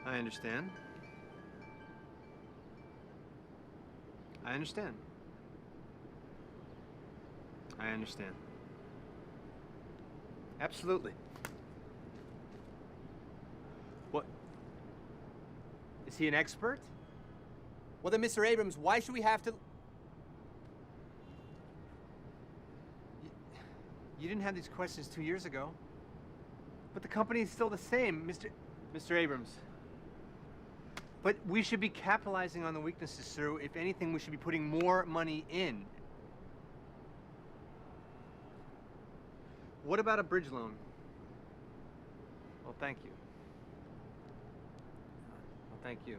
I understand. I understand. I understand. Absolutely. What? Is he an expert? Well then, Mr. Abrams, why should we have to... You didn't have these questions 2 years ago. But the company is still the same, Mr. Abrams. But we should be capitalizing on the weaknesses, sir. If anything, we should be putting more money in. What about a bridge loan? Well, thank you. Well, thank you.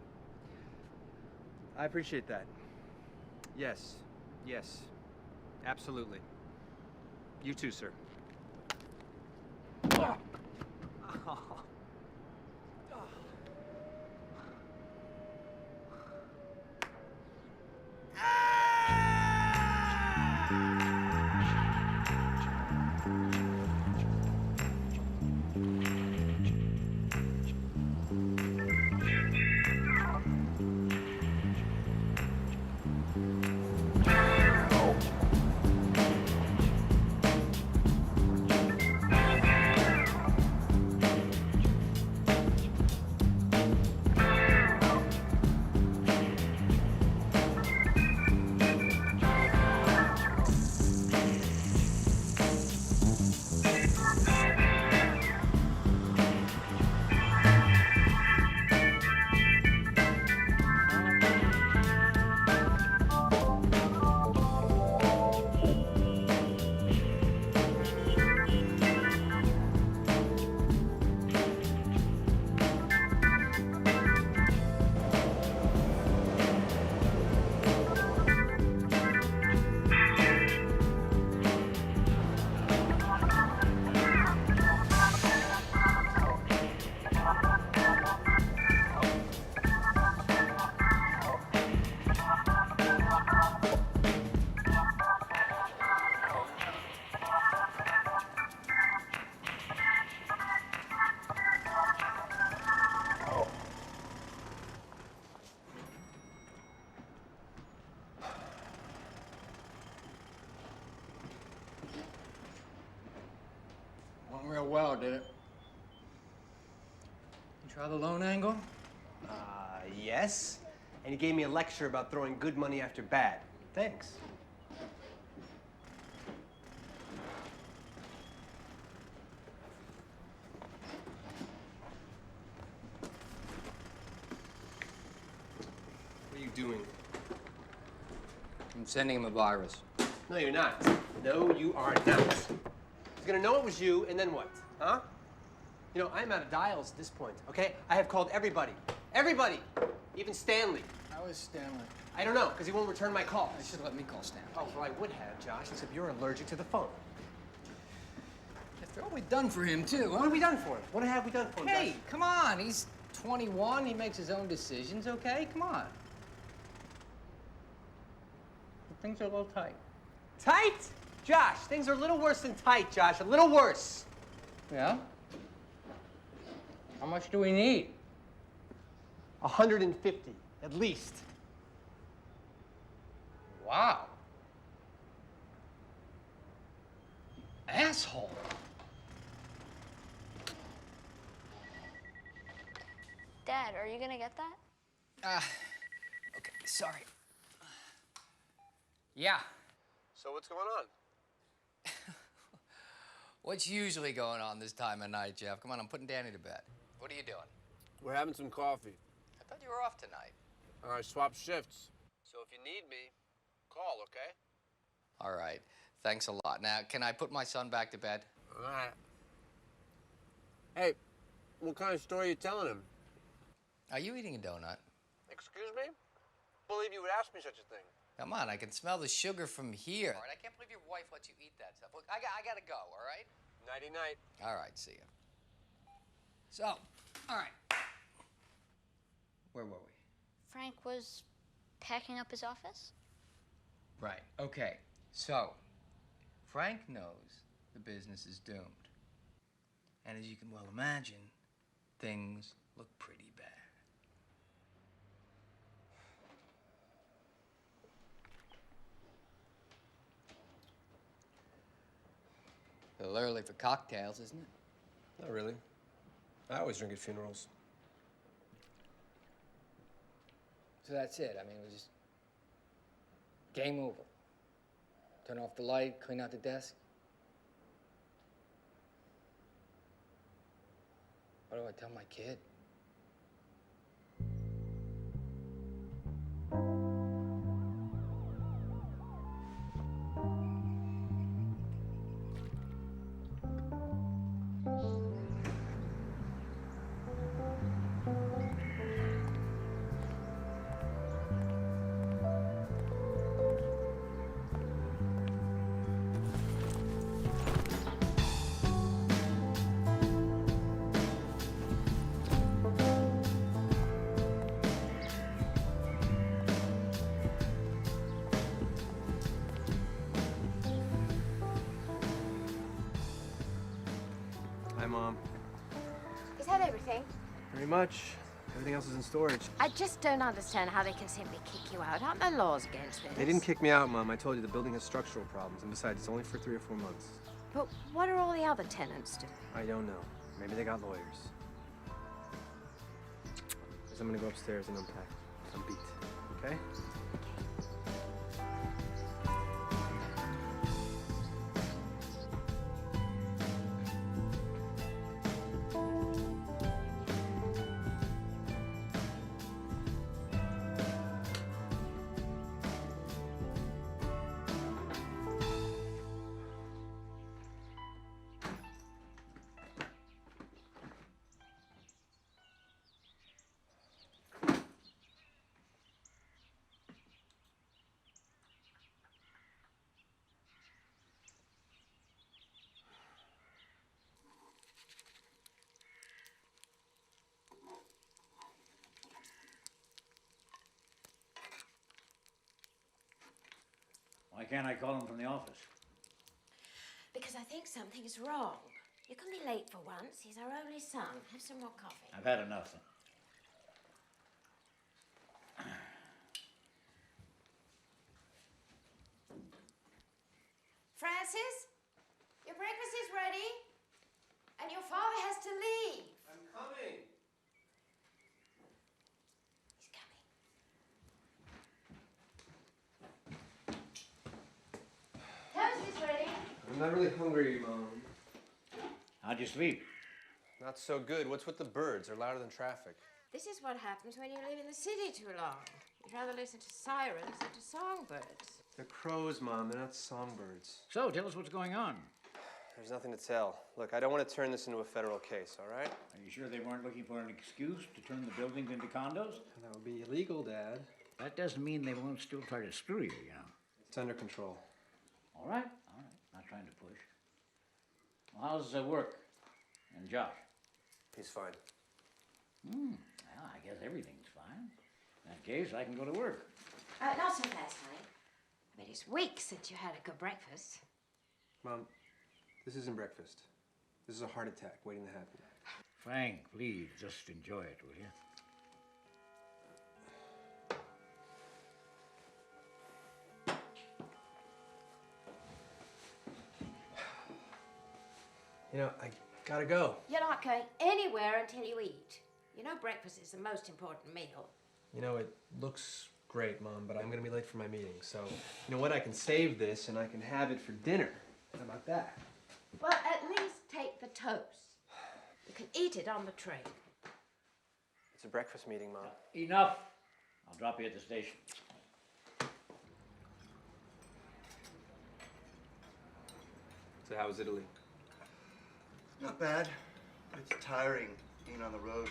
I appreciate that. Yes. Yes. Absolutely. You too, sir. Oh. Went real well, did it? You try the loan angle? Yes. And he gave me a lecture about throwing good money after bad. Thanks. What are you doing? I'm sending him a virus. No, you're not. No, you are not. He's gonna know it was you, and then what? Huh? You know, I'm out of dials at this point, okay? I have called everybody. Everybody! Even Stanley. How is Stanley? I don't know, because he won't return my calls. You should let me call Stanley. Oh, well, I would have, Josh, except you're allergic to the phone. After all we've done for him, too, huh? What have we done for him? What have we done for him, Hey, Josh? come on. He's 21. He makes his own decisions, okay? Come on. Things are a little tight. Tight? Josh, things are a little worse than tight, Josh. A little worse. Yeah? How much do we need? 150, at least. Wow. Asshole. Dad, are you gonna get that? Okay, sorry. Yeah. So what's going on? What's usually going on this time of night, Jeff? Come on, I'm putting Danny to bed. What are you doing? We're having some coffee. I thought you were off tonight. I swap shifts. So if you need me, call, okay? All right. Thanks a lot. Now, can I put my son back to bed? All right. Hey, what kind of story are you telling him? Are you eating a donut? Excuse me? Believe you would ask me such a thing. Come on, I can smell the sugar from here. All right, I can't believe your wife lets you eat that stuff. Look, I gotta go, all right? Nighty-night. All right, see ya. So, all right. Where were we? Frank was packing up his office? Right, okay. So, Frank knows the business is doomed. And as you can well imagine, things look pretty bad. A little early for cocktails, isn't it? Not really. I always drink at funerals. So that's it. I mean, it was just game over. Turn off the light, clean out the desk. What do I tell my kid? Hi, Mom. Is that everything? Very much. Everything else is in storage. I just don't understand how they can simply kick you out. Aren't there laws against this? They didn't kick me out, Mom. I told you the building has structural problems, and besides, it's only for 3 or 4 months. But what are all the other tenants doing? I don't know. Maybe they got lawyers. Guess I'm gonna go upstairs and unpack. I'm beat. Okay? Why can't I call him from the office? Because I think something's wrong. You can be late for once. He's our only son. Have some more coffee. I've had enough. Francis, your breakfast is ready, and your father has to leave. I'm coming. He's coming. Toast is ready. I'm not really hungry, Mom. How'd you sleep? Not so good. What's with the birds? They're louder than traffic. This is what happens when you live in the city too long. You'd rather listen to sirens than to songbirds. They're crows, Mom. They're not songbirds. So, tell us what's going on. There's nothing to tell. Look, I don't want to turn this into a federal case, all right? Are you sure they weren't looking for an excuse to turn the buildings into condos? That would be illegal, Dad. That doesn't mean they won't still try to screw you, you know. It's under control. All right. Not trying to push. Well, how's work? And Josh? He's fine. Well, I guess everything's fine. In that case, I can go to work. Not so fast, honey. I mean, it's weeks since you had a good breakfast. Mom, this isn't breakfast. This is a heart attack waiting to happen. Frank, please, just enjoy it, will you? You know, I gotta go. You're not going anywhere until you eat. You know breakfast is the most important meal. You know, it looks great, Mom, but I'm gonna be late for my meeting. So, you know what? I can save this and I can have it for dinner. How about that? Well, at least take the toast. You can eat it on the train. It's a breakfast meeting, Mom. Enough. I'll drop you at the station. So how was Italy? Not bad. It's tiring being on the road.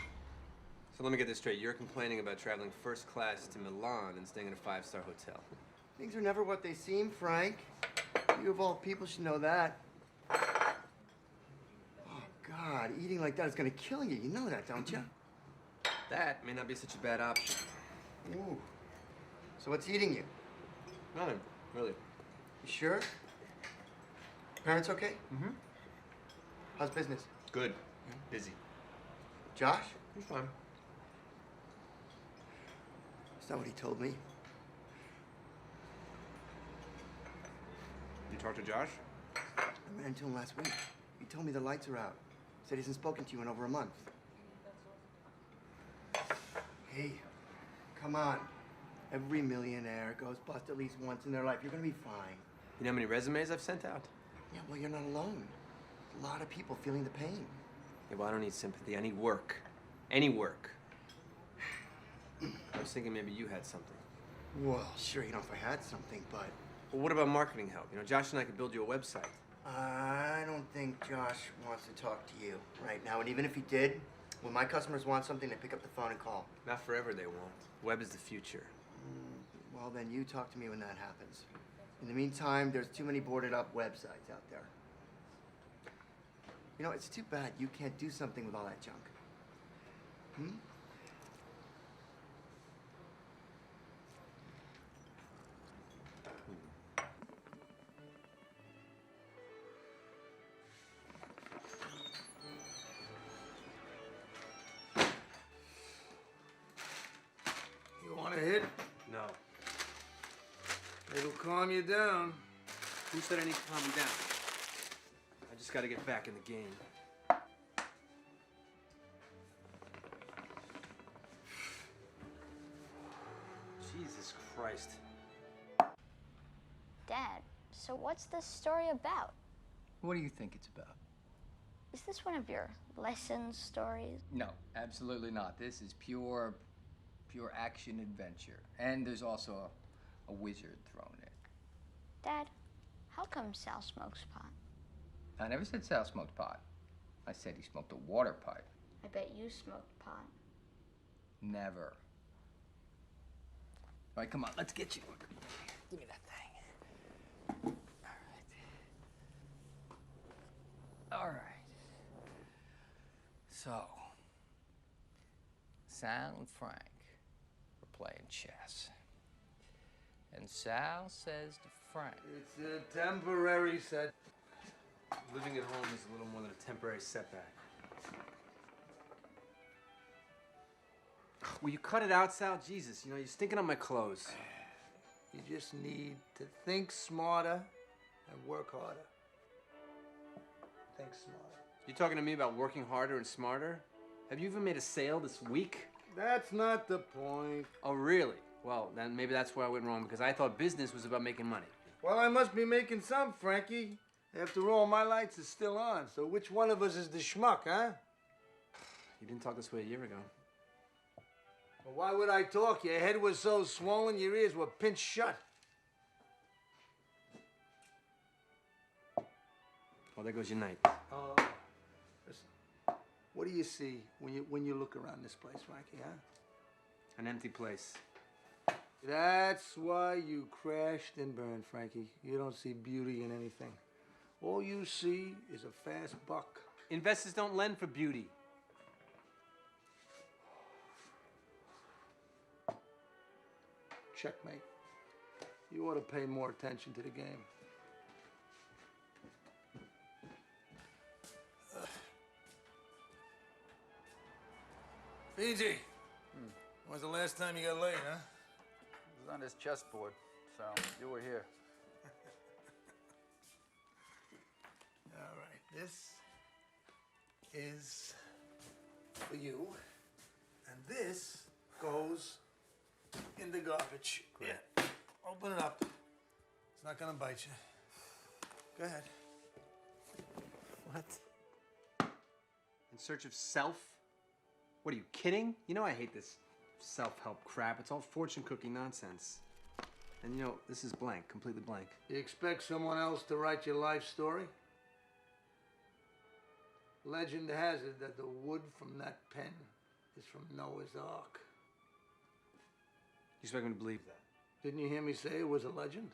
So let me get this straight. You're complaining about traveling first class to Milan and staying in a 5-star hotel. Things are never what they seem, Frank. You of all people should know that. Oh, God, eating like that is gonna kill you. You know that, don't you? That may not be such a bad option. Ooh. So what's eating you? Nothing, really. You sure? Parents okay? Mm-hmm. How's business? Good. Busy. Josh? He's fine. That's not what he told me. You talked to Josh? I ran into him last week. He told me the lights are out. Said he hasn't spoken to you in over a month. Hey, come on. Every millionaire goes bust at least once in their life. You're gonna be fine. You know how many resumes I've sent out? Yeah, well, you're not alone. A lot of people feeling the pain. Yeah, well, I don't need sympathy. I need work. Any work. I was thinking maybe you had something. Well, sure, you know, if I had something, but Well, what about marketing help? You know, Josh and I could build you a website. I don't think Josh wants to talk to you right now. And even if he did, when my customers want something, they pick up the phone and call. Not forever, they won't. Web is the future. Well, then you talk to me when that happens. In the meantime, there's too many boarded up websites out there. You know, it's too bad you can't do something with all that junk. Hmm? You want a hit? No. It'll calm you down. Who said I need to calm you down? I just gotta get back in the game. Jesus Christ. Dad, so what's this story about? What do you think it's about? Is this one of your lesson stories? No, absolutely not. This is pure action adventure. And there's also a wizard thrown in. Dad, how come Sal smokes pot? I never said Sal smoked pot. I said he smoked a water pipe. I bet you smoked pot. Never. All right, come on, let's get you. Give me that thing. All right. So, Sal and Frank were playing chess. And Sal says to Frank, It's a temporary set. Living at home is a little more than a temporary setback. Will you cut it out, Sal? Jesus, you know, you're stinking up my clothes. You just need to think smarter and work harder. Think smarter. You talking to me about working harder and smarter? Have you even made a sale this week? That's not the point. Oh, really? Well, then maybe that's where I went wrong, because I thought business was about making money. Well, I must be making some, Frankie. After all, my lights are still on. So which one of us is the schmuck, huh? You didn't talk this way a year ago. Well, why would I talk? Your head was so swollen, your ears were pinched shut. Well, there goes your night. Oh, listen. What do you see when you look around this place, Frankie, huh? An empty place. That's why you crashed and burned, Frankie. You don't see beauty in anything. All you see is a fast buck. Investors don't lend for beauty. Checkmate. You ought to pay more attention to the game. Fiji, when's the last time you got laid, huh? It was on this chessboard, so you were here. All right, this is for you, and this goes in the garbage. Great. Yeah. Open it up. It's not gonna bite you. Go ahead. What? In search of self? What, are you kidding? You know I hate this self-help crap. It's all fortune cookie nonsense. And you know, this is blank, completely blank. You expect someone else to write your life story? Legend has it that the wood from that pen is from Noah's Ark. You expect me to believe that? Didn't you hear me say it was a legend?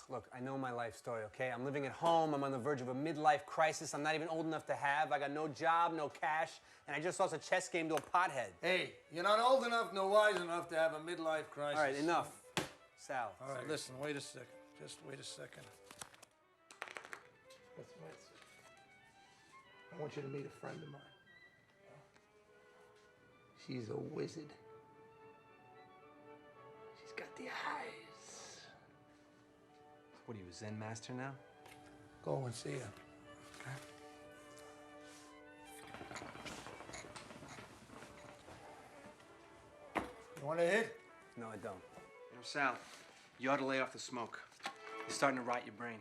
Look, I know my life story, okay? I'm living at home. I'm on the verge of a midlife crisis I'm not even old enough to have. I got no job, no cash, and I just lost a chess game to a pothead. Hey, you're not old enough nor wise enough to have a midlife crisis. All right, enough. Sal. All right, listen, wait a second. Just wait a second. I want you to meet a friend of mine. She's a wizard. She's got the eyes. What are you, a Zen master now? Go and see her. Okay? You want a hit? No, I don't. You know, Sal, you ought to lay off the smoke. It's starting to rot your brain.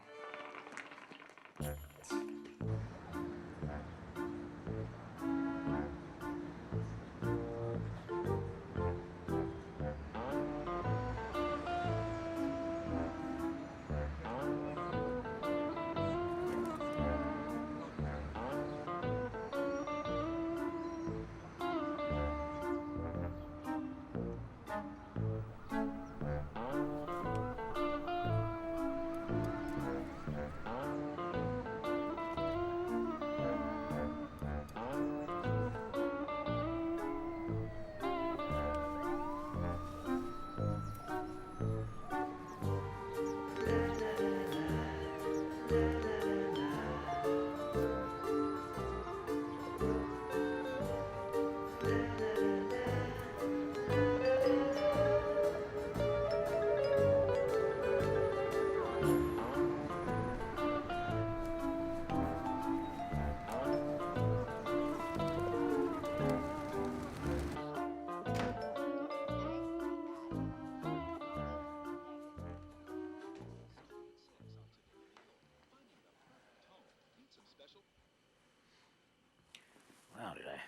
Wow, did I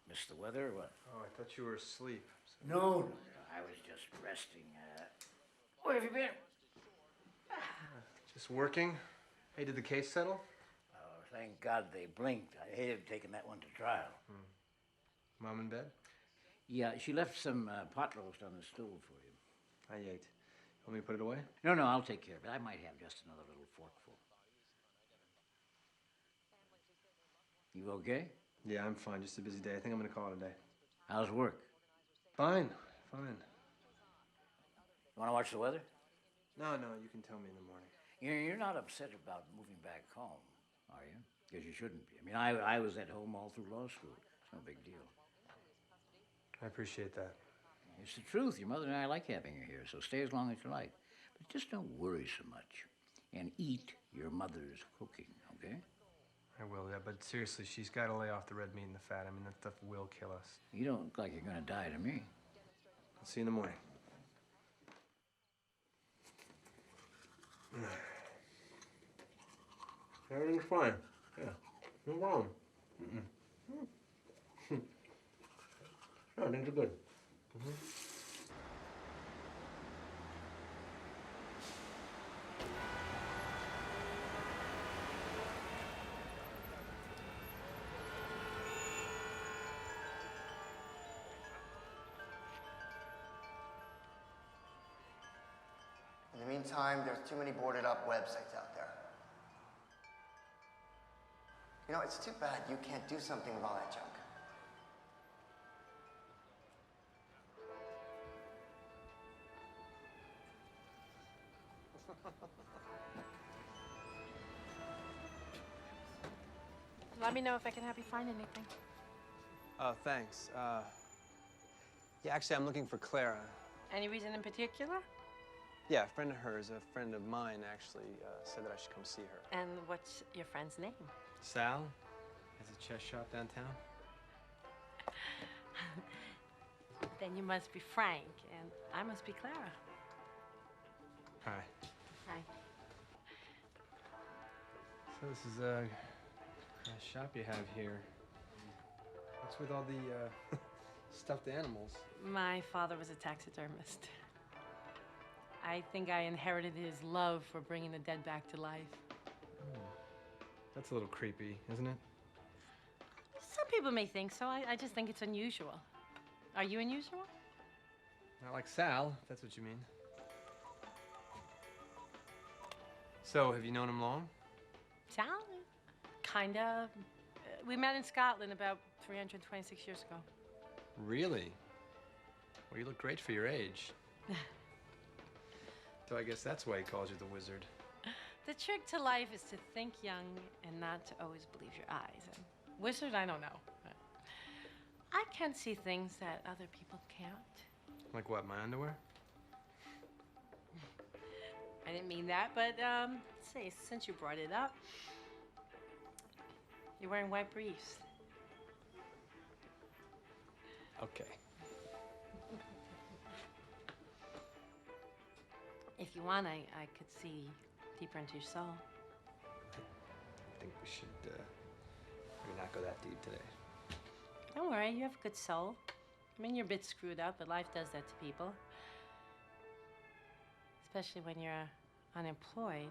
miss the weather or what? Oh, I thought you were asleep. No. I was just resting. Where have you been? Just working? Hey, did the case settle? Oh, thank God they blinked. I hated taking that one to trial. Mom in bed? Yeah, she left some pot roast on the stove for you. I ate. Want me to put it away? No, I'll take care of it. I might have just another little forkful. You okay? Yeah, I'm fine. Just a busy day. I think I'm gonna call it a day. How's work? Fine. Want to watch the weather? No, you can tell me in the morning. You're not upset about moving back home, are you? Because you shouldn't be. I mean, I was at home all through law school. It's no big deal. I appreciate that. It's the truth. Your mother and I like having you here, so stay as long as you like. But just don't worry so much. And eat your mother's cooking, okay? I will, yeah, but seriously, she's got to lay off the red meat and the fat. I mean, that stuff will kill us. You don't look like you're going to die to me. I'll see you in the morning. Everything's fine. Yeah, no problem. No, things are good. In the meantime, there's too many boarded up websites out there. You know, it's too bad you can't do something with all that junk. Let me know if I can help you find anything. Oh, thanks. Yeah, actually, I'm looking for Clara. Any reason in particular? Yeah, a friend of hers, a friend of mine, actually said that I should come see her. And what's your friend's name? Sal has a chess shop downtown. Then you must be Frank, and I must be Clara. Hi. Hi. So this is a shop you have here. What's with all the stuffed animals? My father was a taxidermist. I think I inherited his love for bringing the dead back to life. That's a little creepy, isn't it? Some people may think so. I just think it's unusual. Are you unusual? Not like Sal, if that's what you mean. So, have you known him long? Sal? Kind of. We met in Scotland about 326 years ago. Really? Well, you look great for your age. So I guess that's why he calls you the wizard. The trick to life is to think young and not to always believe your eyes. And wizard, I don't know. I can see things that other people can't. Like what, my underwear? I didn't mean that, but say, since you brought it up, you're wearing white briefs. Okay. If you want, I could see deeper into your soul. I think we should maybe not go that deep today. Don't worry, you have a good soul. I mean, you're a bit screwed up, but life does that to people. Especially when you're unemployed.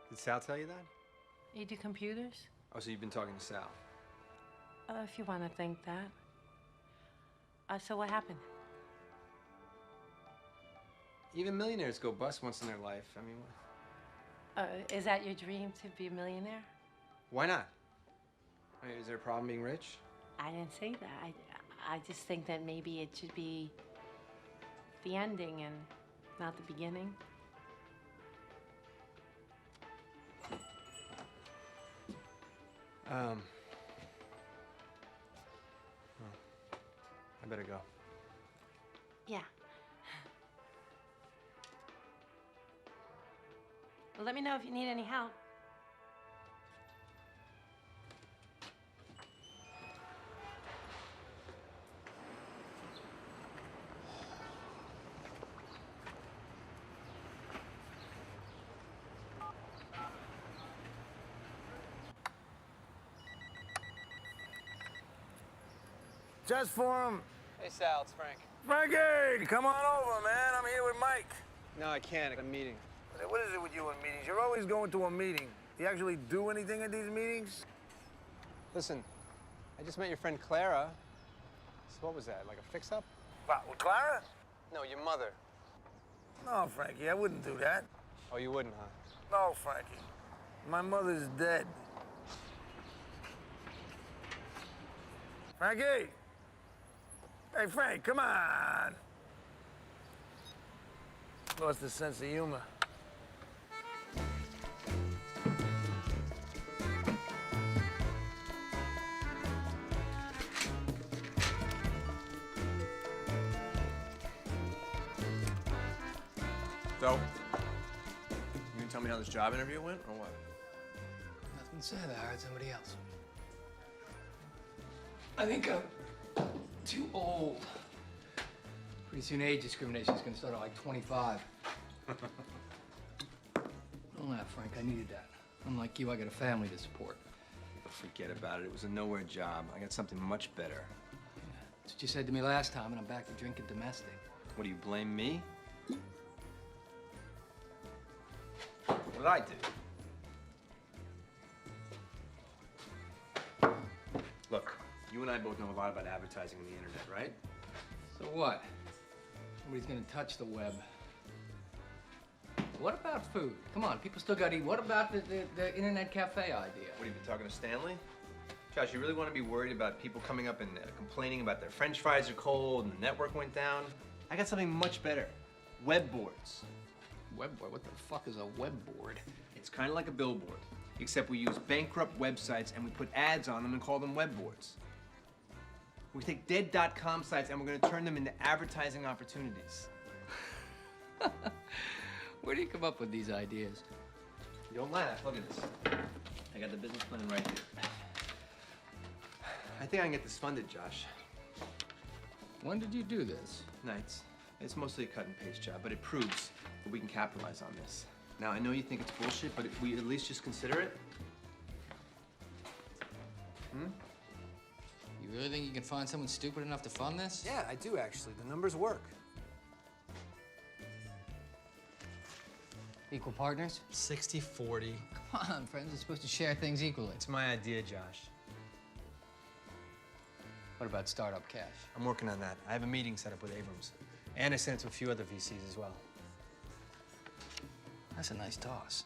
Did Sal tell you that? You do computers? Oh, so you've been talking to Sal? If you want to think that. So what happened? Even millionaires go bust once in their life. I mean, what? Is that your dream, to be a millionaire? Why not? I mean, is there a problem being rich? I didn't say that. I just think that maybe it should be the ending and not the beginning. Well, I better go. Yeah. Well, let me know if you need any help. Just for him. Hey, Sal, it's Frank. Frankie, come on over, man. I'm here with Mike. No, I can't. I got a meeting. What is it with you and meetings? You're always going to a meeting. You actually do anything at these meetings? Listen, I just met your friend Clara. So what was that, like a fix-up? What, with Clara? No, your mother. No, Frankie, I wouldn't do that. Oh, you wouldn't, huh? No, Frankie. My mother's dead. Frankie! Hey, Frank, come on! Lost the sense of humor. So, you can tell me how this job interview went, or what? Nothing said. I hired somebody else. I think I'm too old. Pretty soon age discrimination is gonna start at like 25. Don't laugh, Frank. I needed that. Unlike you, I got a family to support. Forget about it. It was a nowhere job. I got something much better. That's what you said to me last time, and I'm back to drinking domestic. What, do you blame me? What did I do? Look, you and I both know a lot about advertising on the internet, right? So what? Nobody's gonna touch the web. What about food? Come on, people still gotta eat. What about the internet cafe idea? What, have you been talking to Stanley? Josh, you really want to be worried about people coming up and complaining about their french fries are cold and the network went down? I got something much better. Web boards. Web board? What the fuck is a web board? It's kind of like a billboard, except we use bankrupt websites and we put ads on them and call them web boards. We take dead.com sites and we're going to turn them into advertising opportunities. Where do you come up with these ideas? Don't laugh. Look at this. I got the business plan right here. I think I can get this funded, Josh. When did you do this? Nights. It's mostly a cut and paste job, but it proves that we can capitalize on this. Now, I know you think it's bullshit, but if we at least just consider it. You really think you can find someone stupid enough to fund this? Yeah, I do actually. The numbers work. Equal partners? 60-40. Come on, friends. We're supposed to share things equally. It's my idea, Josh. What about startup cash? I'm working on that. I have a meeting set up with Abrams. And I sent it to a few other VCs as well. That's a nice toss.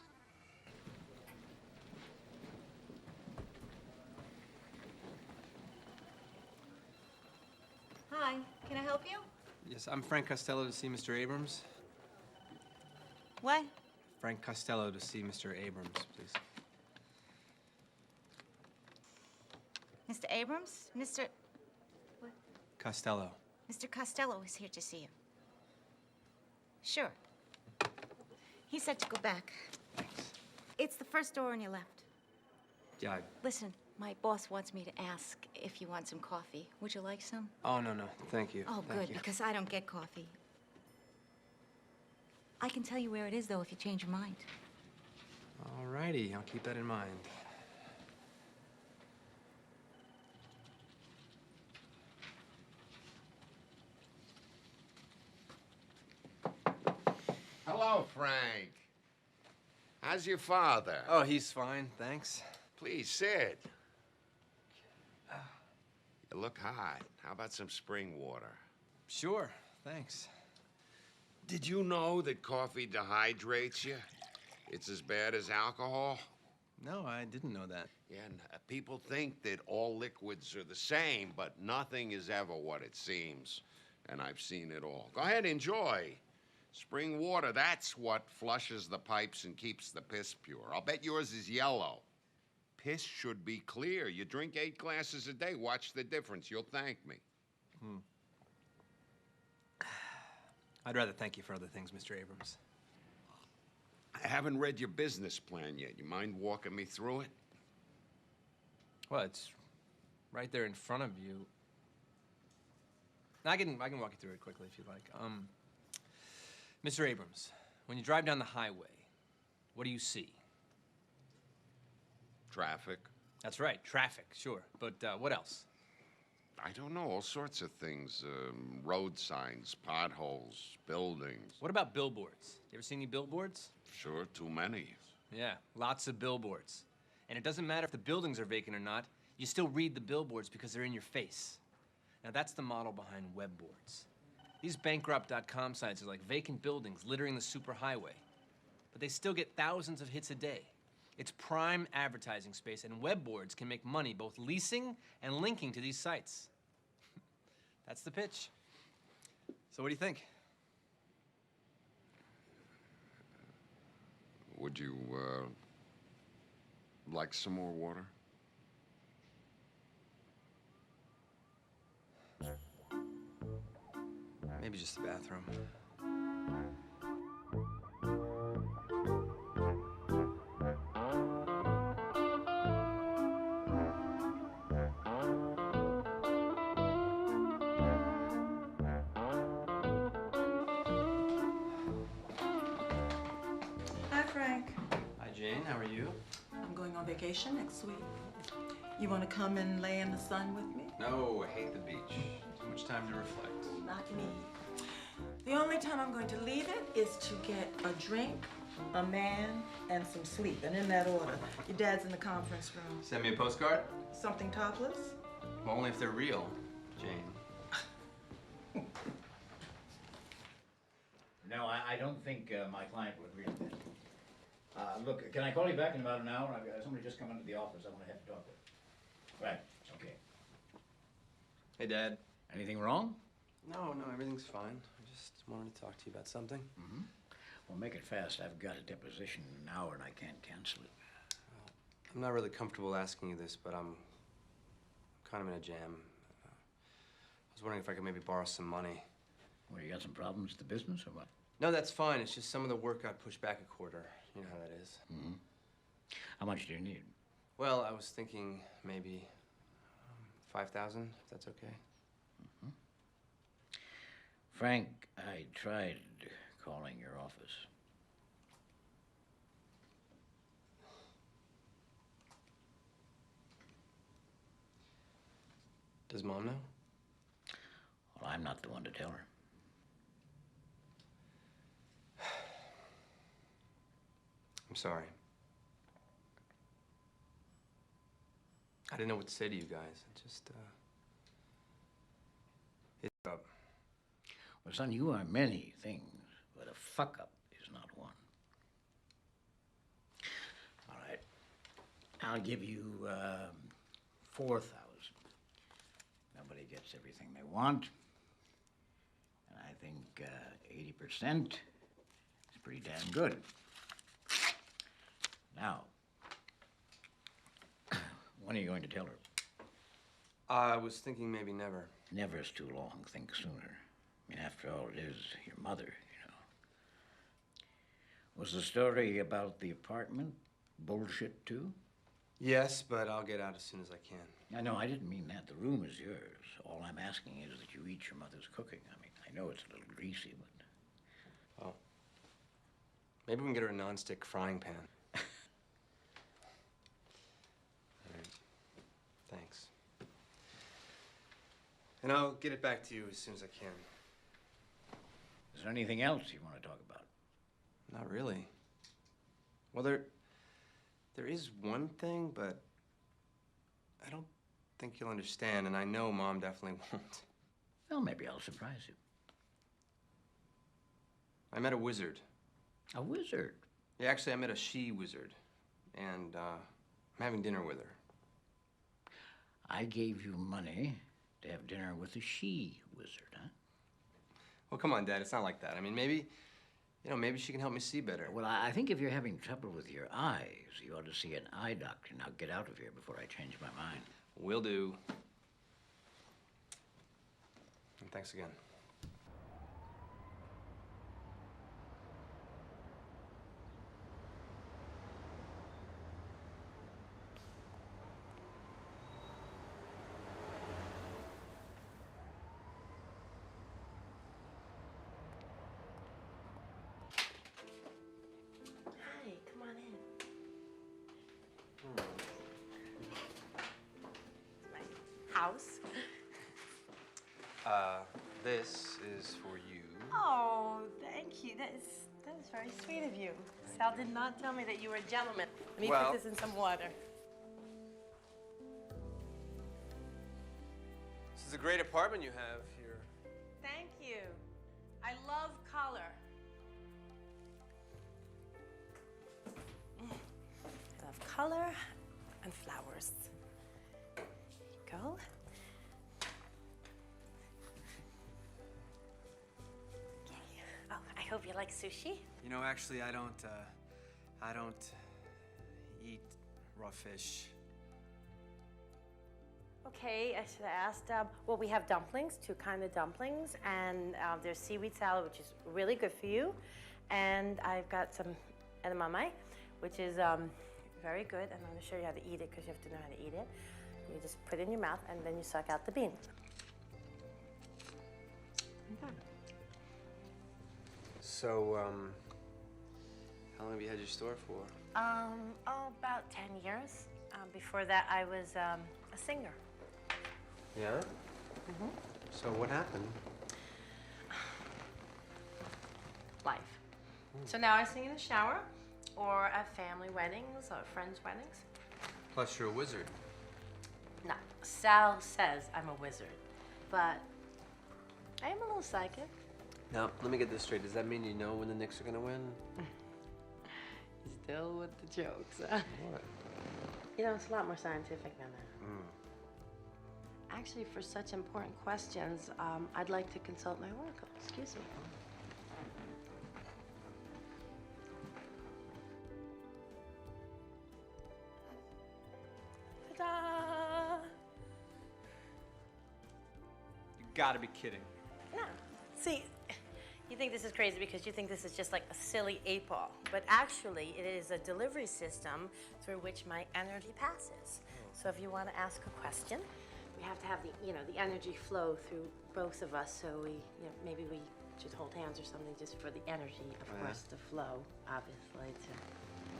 Hi, can I help you? Yes, I'm Frank Costello to see Mr. Abrams. What? Frank Costello to see Mr. Abrams, please. Mr. Abrams? Mr. What? Costello. Mr. Costello is here to see you. Sure. He said to go back. Thanks. It's the first door on your left. Yeah. Listen, my boss wants me to ask if you want some coffee. Would you like some? Oh, no, no. Thank you. Oh, Thank good, you. because I don't get coffee. I can tell you where it is, though, if you change your mind. All righty. I'll keep that in mind. Hello, Frank. How's your father? Oh, he's fine. Thanks. Please sit. You look hot. How about some spring water? Sure. Thanks. Did you know that coffee dehydrates you? It's as bad as alcohol? No, I didn't know that. Yeah, and people think that all liquids are the same, but nothing is ever what it seems. And I've seen it all. Go ahead, enjoy. Spring water, that's what flushes the pipes and keeps the piss pure. I'll bet yours is yellow. Piss should be clear. You drink 8 glasses a day. Watch the difference. You'll thank me. I'd rather thank you for other things, Mr. Abrams. I haven't read your business plan yet. You mind walking me through it? Well, it's right there in front of you. I can walk you through it quickly if you like. Mr. Abrams, when you drive down the highway, what do you see? Traffic. That's right, traffic, sure. But what else? I don't know, all sorts of things. Road signs, potholes, buildings. What about billboards? You ever see any billboards? Sure, too many. Yeah, lots of billboards. And it doesn't matter if the buildings are vacant or not, you still read the billboards because they're in your face. Now that's the model behind web boards. These bankrupt.com sites are like vacant buildings littering the superhighway. But they still get thousands of hits a day. It's prime advertising space, and web boards can make money both leasing and linking to these sites. That's the pitch. So what do you think? Would you, like some more water? Maybe just the bathroom. Hi, Frank. Hi, Jane. How are you? I'm going on vacation next week. You want to come and lay in the sun with me? No, I hate the beach. Too much time to reflect. Not me. The only time I'm going to leave it is to get a drink, a man, and some sleep. And in that order. Your dad's in the conference room. Send me a postcard? Something topless? Well, only if they're real, Jane. No, I don't think my client would read that. Look, can I call you back in about an hour? I've got somebody just come into the office I want to have to talk with. Right, okay. Hey, Dad. Anything wrong? No, everything's fine. I just wanted to talk to you about something. Mm-hmm. Well, make it fast. I've got a deposition in an hour and I can't cancel it. Well, I'm not really comfortable asking you this, but I'm kind of in a jam. I was wondering if I could maybe borrow some money. Well, you got some problems with the business or what? No, that's fine. It's just some of the work got pushed back a quarter. You know how that is. Mm-hmm. How much do you need? Well, I was thinking maybe 5,000, if that's okay. Mm-hmm. Frank, I tried calling your office. Does Mom know? Well, I'm not the one to tell her. I'm sorry. I didn't know what to say to you guys. I just, it's up. Well, son, you are many things, but a fuck-up is not one. All right. I'll give you 4,000. Nobody gets everything they want. And I think 80% is pretty damn good. Now, when are you going to tell her? I was thinking maybe never. Never's too long. Think sooner. I mean, after all, it is your mother, you know. Was the story about the apartment bullshit, too? Yes, but I'll get out as soon as I can. No, I didn't mean that. The room is yours. All I'm asking is that you eat your mother's cooking. I mean, I know it's a little greasy, but... Well, maybe we can get her a non-stick frying pan. All right. Thanks. And I'll get it back to you as soon as I can. Is there anything else you want to talk about? Not really. Well, there is one thing, but I don't think you'll understand, and I know Mom definitely won't. Well, maybe I'll surprise you. I met a wizard. A wizard? Yeah, actually, I met a she-wizard, and I'm having dinner with her. I gave you money to have dinner with a she-wizard, huh? Well, come on, Dad, it's not like that. I mean, maybe she can help me see better. Well, I think if you're having trouble with your eyes, you ought to see an eye doctor. Now get out of here before I change my mind. Will do. And thanks again. Hi, come on in. My house. This is for you. Oh, thank you. That is very sweet of you. Sal did not tell me that you were a gentleman. Let me Well- put this in some water. This is a great apartment you have here. Thank you. I love color. I love color and flowers. There you go. Okay. Oh, I hope you like sushi. You know, actually, I don't eat raw fish. Okay, I should have asked. Well, we have dumplings, two kind of dumplings, and there's seaweed salad, which is really good for you. And I've got some edamame, which is very good. And I'm going to show you how to eat it because you have to know how to eat it. You just put it in your mouth, and then you suck out the bean. Okay. So, how long have you had your store for? About 10 years. Before that, I was a singer. Yeah? Mm-hmm. So what happened? Life. So now I sing in the shower, or at family weddings, or friends' weddings. Plus, you're a wizard. No, Sal says I'm a wizard, but I am a little psychic. Now, let me get this straight. Does that mean you know when the Knicks are gonna win? Still with the jokes, huh? What? You know, it's a lot more scientific than that. Mm. Actually, for such important questions, I'd like to consult my oracle. Excuse me. Ta-da! You gotta be kidding. No. See, you think this is crazy because you think this is just like a silly 8-ball. But actually, it is a delivery system through which my energy passes. So if you want to ask a question, we have to have the energy flow through both of us. So maybe we should hold hands or something just for the energy, of course, to flow, obviously.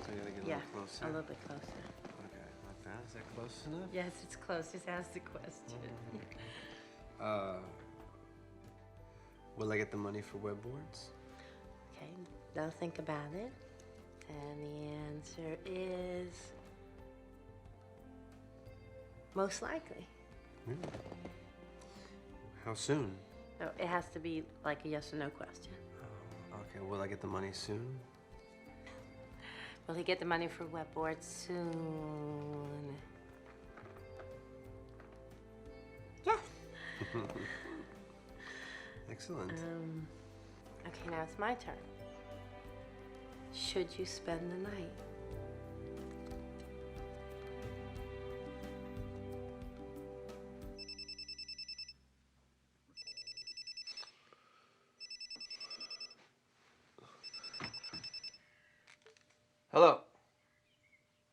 So you gotta get a Yeah, little closer. a little bit closer. Okay, like that? Is that close enough? Yes, it's close. Just ask the question. Will I get the money for web boards? Okay, now think about it. And the answer is most likely. Really? How soon? No, it has to be like a yes or no question. Oh, okay, will I get the money soon? Will he get the money for web boards soon? Yes. Excellent. Okay, now it's my turn. Should you spend the night?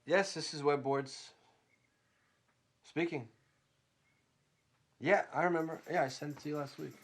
Yes, this is Web Boards. Speaking. Yeah, I remember. Yeah, I sent it to you last week.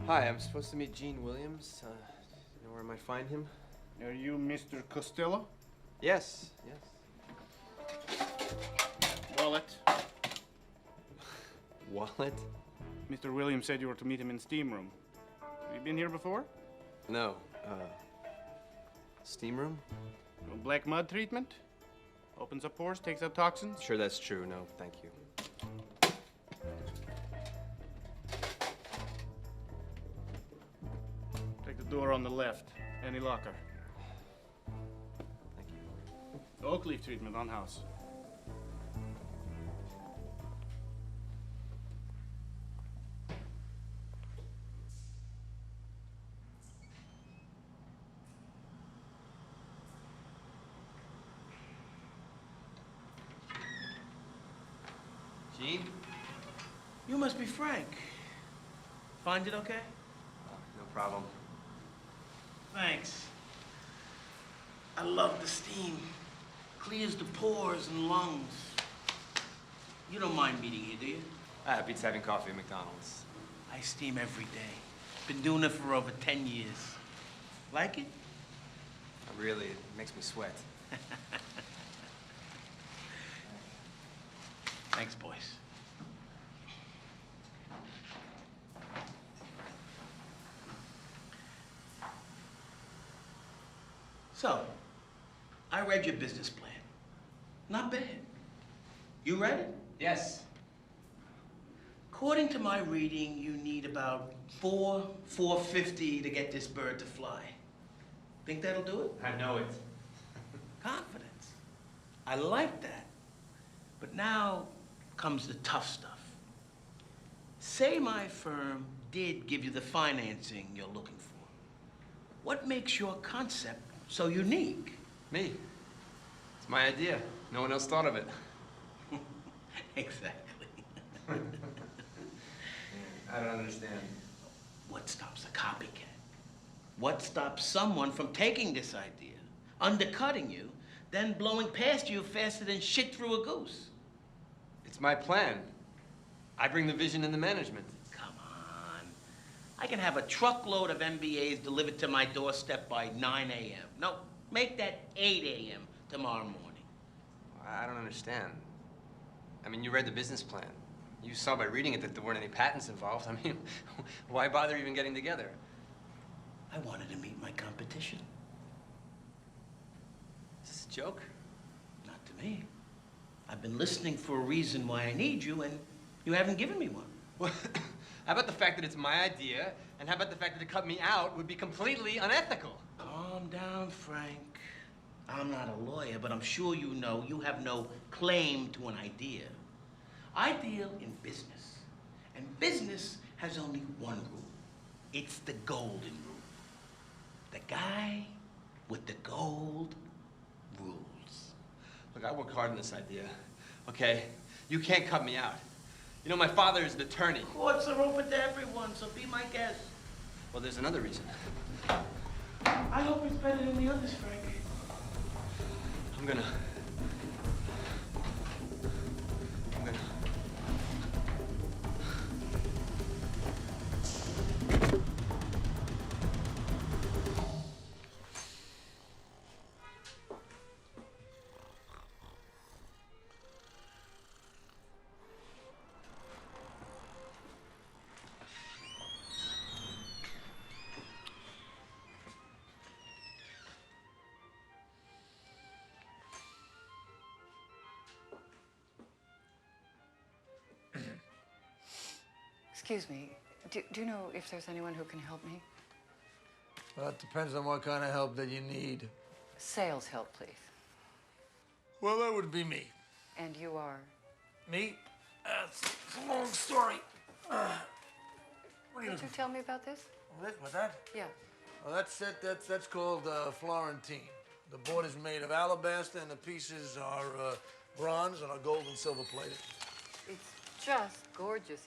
Hi, I'm supposed to meet Gene Williams. You know where I might find him? Are you Mr. Costello? Yes, yes. Wallet. Wallet? Mr. Williams said you were to meet him in steam room. Have you been here before? No. Steam room? Black mud treatment? Opens up pores, takes out toxins? Sure, that's true. No, thank you. Take the door on the left. Any locker. Thank you. Oak leaf treatment on house. Gene? You must be Frank. Find it okay? No problem. Thanks. I love the steam. Clears the pores and lungs. You don't mind meeting here, do you? Beats having coffee at McDonald's. I steam every day. Been doing it for over 10 years. Like it? Really, it makes me sweat. Thanks, boys. So, I read your business plan. Not bad. You read it? Yes. According to my reading, you need about $450 to get this bird to fly. Think that'll do it? I know it. Confidence. I like that. But now comes the tough stuff. Say my firm did give you the financing you're looking for. What makes your concept so unique? Me. It's my idea. No one else thought of it. Exactly. I don't understand. What stops a copycat? What stops someone from taking this idea, undercutting you, then blowing past you faster than shit through a goose? It's my plan. I bring the vision and the management. Come on. I can have a truckload of MBAs delivered to my doorstep by 9 a.m. No, make that 8 a.m. tomorrow morning. I don't understand. I mean, you read the business plan. You saw by reading it that there weren't any patents involved. I mean, why bother even getting together? I wanted to meet my competition. Is this a joke? Not to me. I've been listening for a reason why I need you, and you haven't given me one. Well, how about the fact that it's my idea, and how about the fact that to cut me out would be completely unethical? Calm down, Frank. I'm not a lawyer, but I'm sure you know you have no claim to an idea. I deal in business, and business has only one rule. It's the golden rule. The guy with the gold rules. Look, I work hard on this idea, okay? You can't cut me out. You know, my father is an attorney. Courts are open to everyone, so be my guest. Well, there's another reason. I hope it's better than the others, Frank. I'm gonna... Excuse me, do you know if there's anyone who can help me? Well, it depends on what kind of help that you need. Sales help, please. Well, that would be me. And you are? Me? It's a long story. What Could you tell me about this? What's that? Yeah. Well, that's called Florentine. The board is made of alabaster, and the pieces are bronze and are gold and silver plated. It's just gorgeous.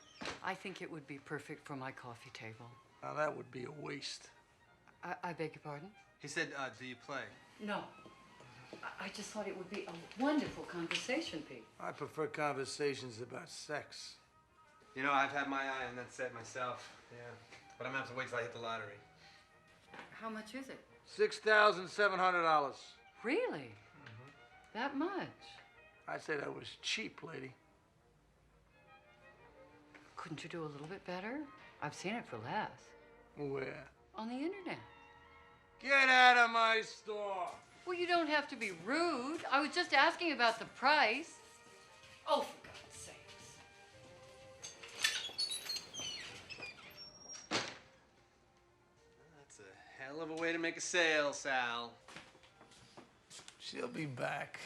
I think it would be perfect for my coffee table. Now, that would be a waste. I beg your pardon? He said, do you play? No. I just thought it would be a wonderful conversation, Pete. I prefer conversations about sex. You know, I've had my eye on that set myself. Yeah. But I'm gonna have to wait till I hit the lottery. How much is it? $6,700. Really? That much? I'd say that was cheap, lady. Couldn't you do a little bit better? I've seen it for less. Where? On the internet. Get out of my store! Well, you don't have to be rude. I was just asking about the price. Oh, for God's sakes. That's a hell of a way to make a sale, Sal. She'll be back.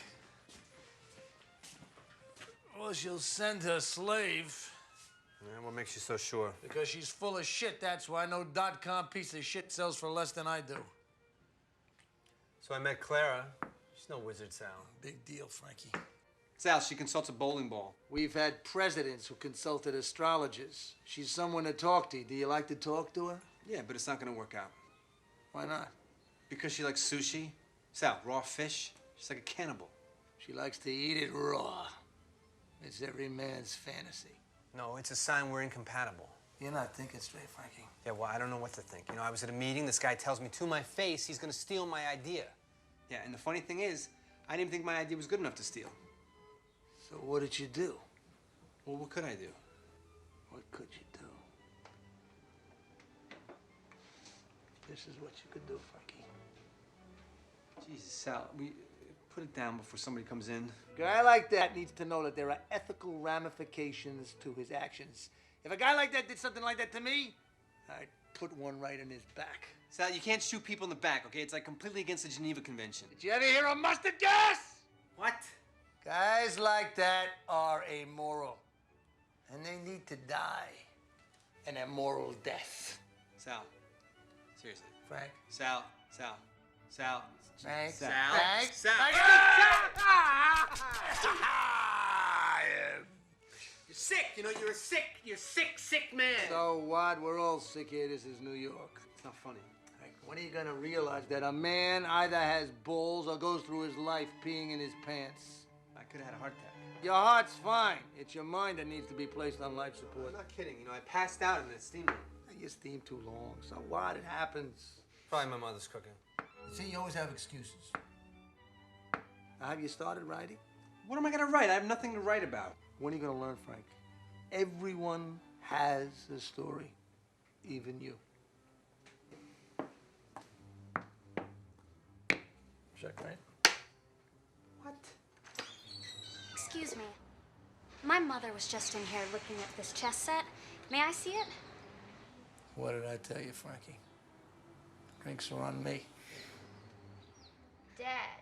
Well, she'll send her slave. Yeah, what makes you so sure? Because she's full of shit, that's why. No .com piece of shit sells for less than I do. So I met Clara. She's no wizard, Sal. Big deal, Frankie. Sal, she consults a bowling ball. We've had presidents who consulted astrologers. She's someone to talk to. Do you like to talk to her? Yeah, but it's not gonna work out. Why not? Because she likes sushi. Sal, raw fish. She's like a cannibal. She likes to eat it raw. It's every man's fantasy. No, it's a sign we're incompatible. You're not thinking straight, Frankie. Yeah, well, I don't know what to think. You know, I was at a meeting. This guy tells me to my face he's gonna steal my idea. Yeah, and the funny thing is, I didn't think my idea was good enough to steal. So what did you do? Well, what could I do? What could you do? This is what you could do, Frankie. Jesus, Sal, we put it down before somebody comes in. A guy like that needs to know that there are ethical ramifications to his actions. If a guy like that did something like that to me, I'd put one right in his back. Sal, you can't shoot people in the back, okay? It's like completely against the Geneva Convention. Did you ever hear of mustard gas? What? Guys like that are amoral. And they need to die an immoral death. Sal, seriously. Frank? Sal. Frank? Sal. Frank? Sal. You're sick, you know, you're sick man. So what? We're all sick here. This is New York. It's not funny. Frank, when are you gonna realize that a man either has balls or goes through his life peeing in his pants? I could have had a heart attack. Your heart's fine. It's your mind that needs to be placed on life support. I'm not kidding. You know, I passed out in that steam room. You steam too long. So what? It happens. Probably my mother's cooking. See, you always have excuses. Now, have you started writing? What am I gonna write? I have nothing to write about. When are you gonna learn, Frank? Everyone has a story, even you. Check, right? What? Excuse me. My mother was just in here looking at this chess set. May I see it? What did I tell you, Frankie? Drinks are on me. Dad,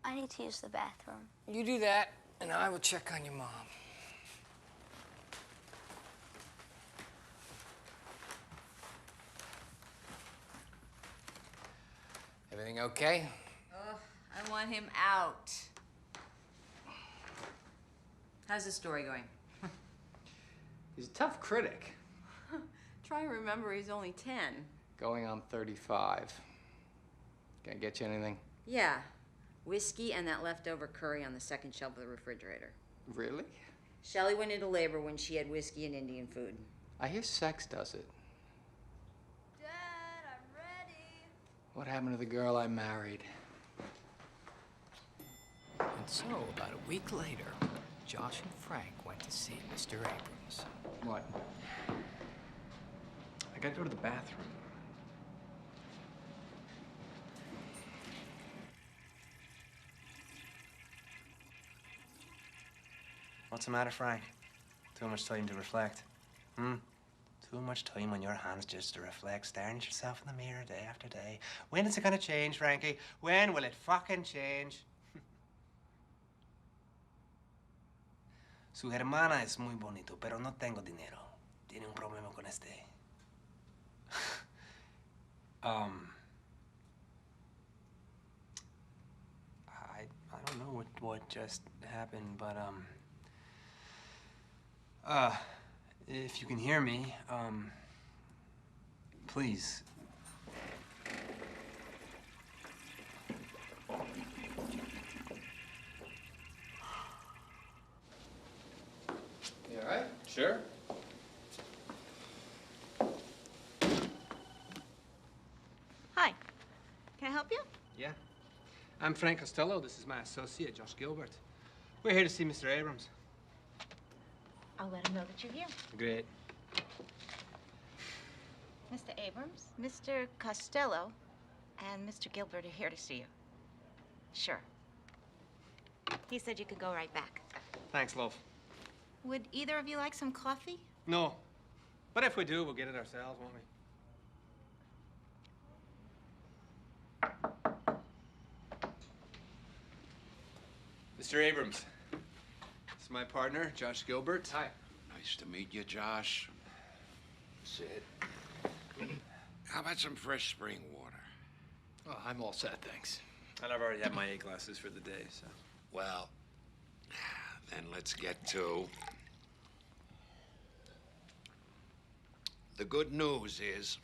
I need to use the bathroom. You do that, and I will check on your mom. Everything okay? Oh, I want him out. How's the story going? He's a tough critic. Try and remember he's only 10. Going on 35. Can I get you anything? Yeah. Whiskey and that leftover curry on the second shelf of the refrigerator. Really? Shelley went into labor when she had whiskey and Indian food. I hear sex does it. Dad, I'm ready. What happened to the girl I married? And so, about a week later, Josh and Frank went to see Mr. Abrams. What? I gotta go to the bathroom. What's the matter, Frank? Too much time to reflect. Too much time on your hands just to reflect, staring at yourself in the mirror day after day. When is it gonna change, Frankie? When will it fucking change? Su hermana es muy bonito, pero no tengo dinero. Tiene un problema con este. just happened, but, if you can hear me, please. You all right? Sure. Hi. Can I help you? Yeah. I'm Frank Costello. This is my associate, Josh Gilbert. We're here to see Mr. Abrams. I'll let him know that you're here. Great. Mr. Abrams, Mr. Costello, and Mr. Gilbert are here to see you. Sure. He said you could go right back. Thanks, love. Would either of you like some coffee? No. But if we do, we'll get it ourselves, won't we? Mr. Abrams. This is my partner, Josh Gilbert. Hi. Nice to meet you, Josh. Sit. How about some fresh spring water? Oh, I'm all set, thanks. And I've already had my 8 glasses for the day, so. Well, then let's get to... The good news is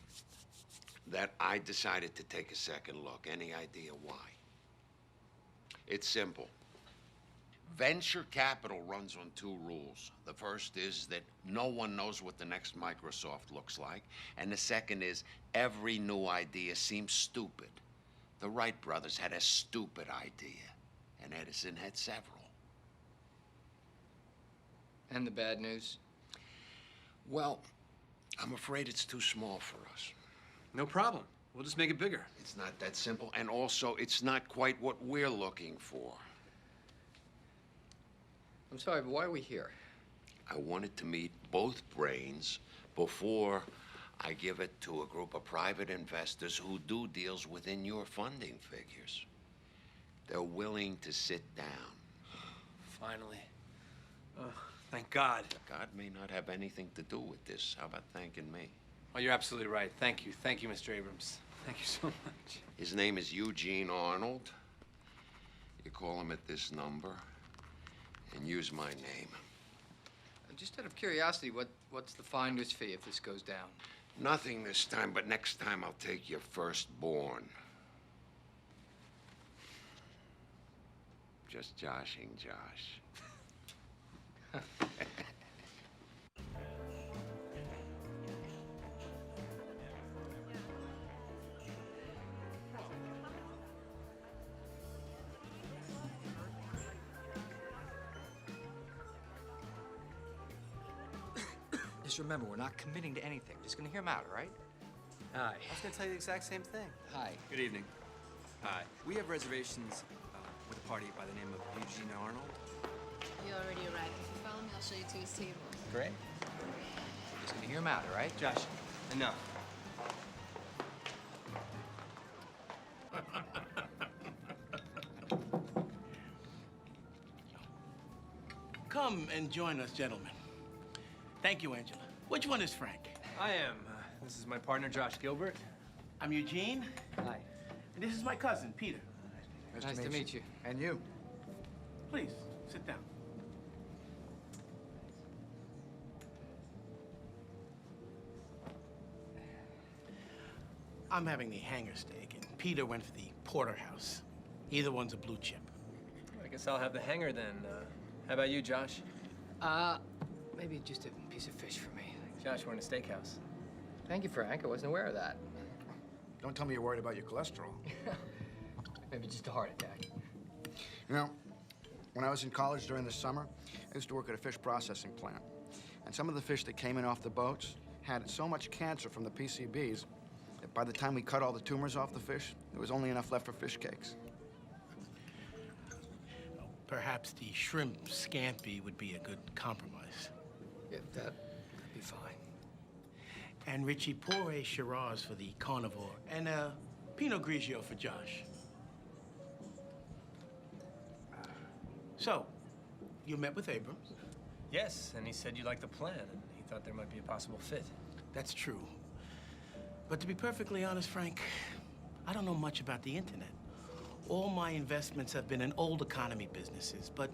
that I decided to take a second look. Any idea why? It's simple. Venture capital runs on 2 rules. The first is that no one knows what the next Microsoft looks like. And the second is every new idea seems stupid. The Wright brothers had a stupid idea, and Edison had several. And the bad news? Well, I'm afraid it's too small for us. No problem. We'll just make it bigger. It's not that simple, and also it's not quite what we're looking for. I'm sorry, but why are we here? I wanted to meet both brains before I give it to a group of private investors who do deals within your funding figures. They're willing to sit down. Finally. Oh, thank God. God may not have anything to do with this. How about thanking me? Oh, you're absolutely right. Thank you. Thank you, Mr. Abrams. Thank you so much. His name is Eugene Arnold. You call him at this number and use my name. Just out of curiosity, what's the finder's fee if this goes down? Nothing this time, but next time I'll take your firstborn. Just joshing Josh. Just remember, we're not committing to anything. Just gonna hear him out, all right? Hi. I was going to tell you the exact same thing. Hi. Good evening. Hi. We have reservations with a party by the name of Eugene Arnold. You already arrived. If you follow me, I'll show you to his table. Great. We're just gonna hear him out, all right? Josh, enough. Come and join us, gentlemen. Thank you, Angela. Which one is Frank? I am. This is my partner, Josh Gilbert. I'm Eugene. Hi. And this is my cousin, Peter. Nice to meet you. And you. Please, sit down. I'm having the hanger steak, and Peter went for the porterhouse. Either one's a blue chip. I guess I'll have the hanger then. How about you, Josh? Maybe just a piece of fish for me. Josh, we're in a steakhouse. Thank you, Frank. I wasn't aware of that. Don't tell me you're worried about your cholesterol. Maybe just a heart attack. You know, when I was in college during the summer, I used to work at a fish processing plant. And some of the fish that came in off the boats had so much cancer from the PCBs that by the time we cut all the tumors off the fish, there was only enough left for fish cakes. Perhaps the shrimp scampi would be a good compromise. Yeah, that'd be fine. And Richie, pour a Shiraz for the carnivore, and a Pinot Grigio for Josh. So, you met with Abrams? Yes, and he said you liked the plan, and he thought there might be a possible fit. That's true. But to be perfectly honest, Frank, I don't know much about the internet. All my investments have been in old economy businesses, but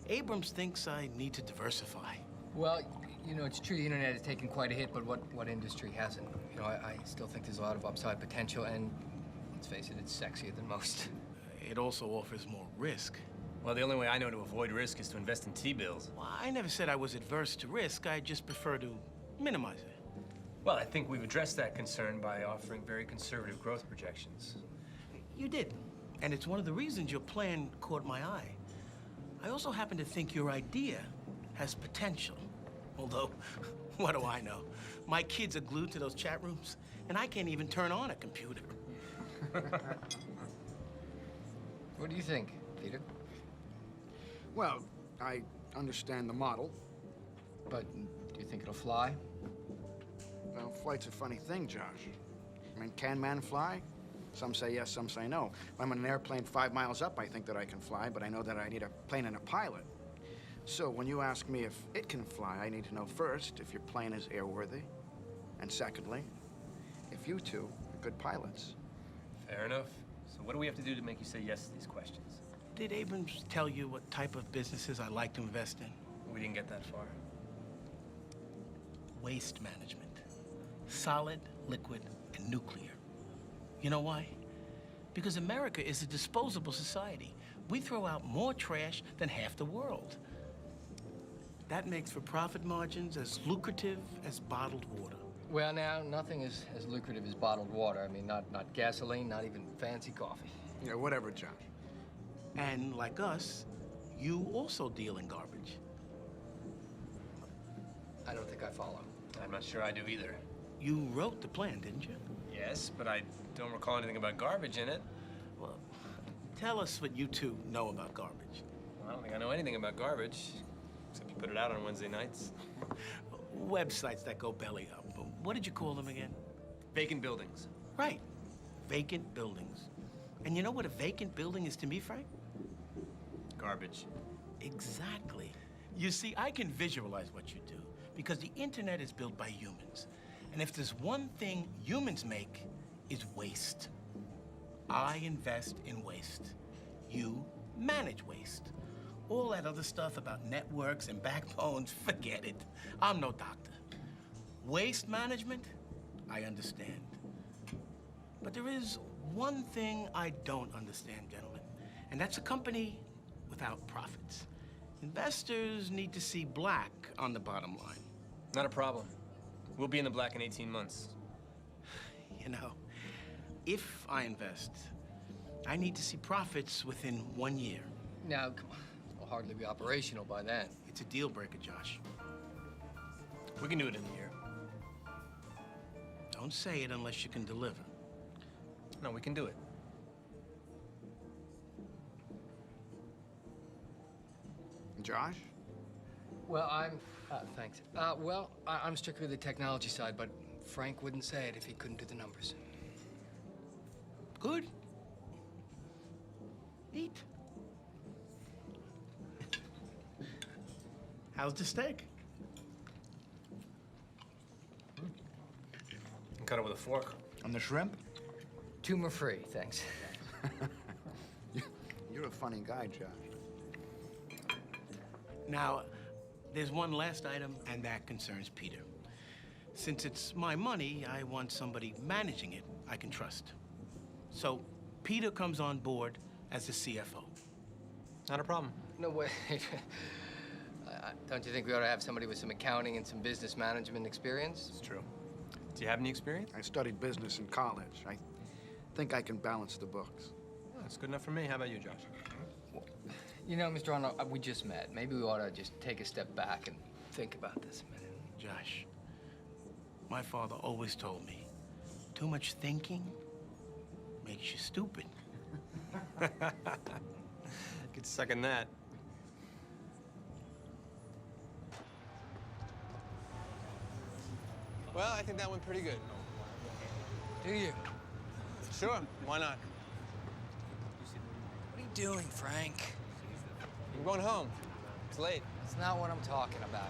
Abrams thinks I need to diversify. Well, you know, it's true the internet has taken quite a hit, but what industry hasn't? You know, I still think there's a lot of upside potential, and let's face it, it's sexier than most. It also offers more risk. Well, the only way I know to avoid risk is to invest in T-bills. Well, I never said I was adverse to risk. I just prefer to minimize it. Well, I think we've addressed that concern by offering very conservative growth projections. You did, and it's one of the reasons your plan caught my eye. I also happen to think your idea has potential. Although, what do I know? My kids are glued to those chat rooms, and I can't even turn on a computer. What do you think, Peter? Well, I understand the model. But do you think it'll fly? Well, flight's a funny thing, Josh. I mean, can man fly? Some say yes, some say no. When I'm in an airplane 5 miles up, I think that I can fly, but I know that I need a plane and a pilot. So when you ask me if it can fly, I need to know first if your plane is airworthy, and secondly, if you two are good pilots. Fair enough. So what do we have to do to make you say yes to these questions? Did Abrams tell you what type of businesses I like to invest in? We didn't get that far. Waste management. Solid, liquid, and nuclear. You know why? Because America is a disposable society. We throw out more trash than half the world. That makes for profit margins as lucrative as bottled water. Well, now, nothing is as lucrative as bottled water. I mean, not gasoline, not even fancy coffee. Yeah, whatever, Josh. And like us, you also deal in garbage. I don't think I follow. I'm not sure I do either. You wrote the plan, didn't you? Yes, but I don't recall anything about garbage in it. Well, tell us what you two know about garbage. Well, I don't think I know anything about garbage, except you put it out on Wednesday nights. Websites that go belly up. What did you call them again? Vacant buildings. Right. Vacant buildings. And you know what a vacant building is to me, Frank? Garbage. Exactly. You see, I can visualize what you do because the internet is built by humans. And if there's one thing humans make, is waste. I invest in waste. You manage waste. All that other stuff about networks and backbones, forget it. I'm no doctor. Waste management, I understand. But there is one thing I don't understand, gentlemen, and that's a company without profits. Investors need to see black on the bottom line. Not a problem. We'll be in the black in 18 months. You know, if I invest, I need to see profits within 1 year. Now, come on. We'll hardly be operational by then. It's a deal breaker, Josh. We can do it in a year. Don't say it unless you can deliver. No, we can do it. Josh? Well, thanks. I'm strictly the technology side, but Frank wouldn't say it if he couldn't do the numbers. Good. Eat. How's the steak? And cut it with a fork. And the shrimp? Tumor-free, thanks. You're a funny guy, Josh. Now, there's one last item, and that concerns Peter. Since it's my money, I want somebody managing it I can trust. So, Peter comes on board as the CFO. Not a problem. No way. Don't you think we ought to have somebody with some accounting and some business management experience? It's true. Do you have any experience? I studied business in college. I think I can balance the books. That's good enough for me. How about you, Josh? You know, Mr. Arnold, we just met. Maybe we ought to just take a step back and think about this a minute. Josh, my father always told me, too much thinking makes you stupid. Could second that. Well, I think that went pretty good. Do you? Sure, why not? What are you doing, Frank? I'm going home. It's late. That's not what I'm talking about.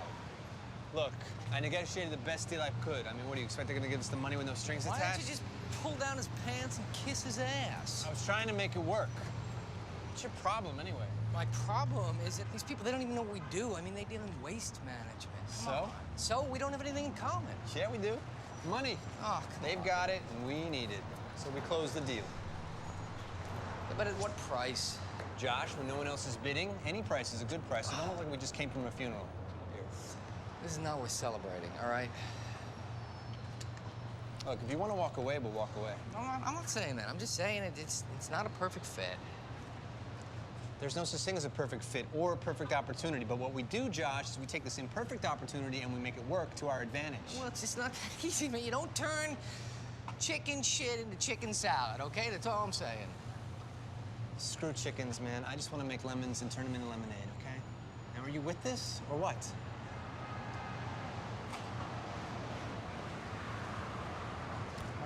Look, I negotiated the best deal I could. I mean, what do you expect they're gonna give us the money with no strings attached? Why don't you just pull down his pants and kiss his ass? I was trying to make it work. What's your problem, anyway? My problem is that these people, they don't even know what we do. I mean, they deal in waste management. Come on. So we don't have anything in common. Yeah, we do. Money. Oh, They've got it, and we need it. So we closed the deal. But at what price? Josh, when no one else is bidding, any price is a good price. It don't look like we just came from a funeral. Here. This is not worth celebrating, all right? Look, if you want to walk away, we'll walk away. No, I'm not saying that. I'm just saying it's not a perfect fit. There's no such thing as a perfect fit or a perfect opportunity. But what we do, Josh, is we take this imperfect opportunity and we make it work to our advantage. Well, it's just not that easy, man. You don't turn chicken shit into chicken salad, okay? That's all I'm saying. Screw chickens, man. I just want to make lemons and turn them into lemonade, okay? Now, are you with this or what?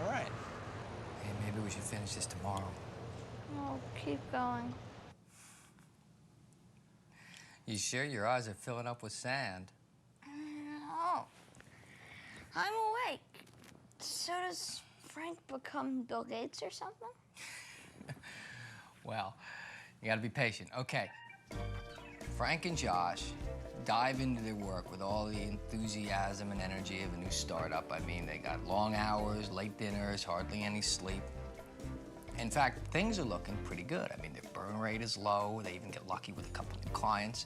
All right. Hey, maybe we should finish this tomorrow. Oh, keep going. You sure your eyes are filling up with sand? No. I'm awake. So does Frank become Bill Gates or something? Well, you gotta be patient. Okay. Frank and Josh dive into their work with all the enthusiasm and energy of a new startup. I mean, they got long hours, late dinners, hardly any sleep. In fact, things are looking pretty good. I mean, their burn rate is low. They even get lucky with a couple new clients.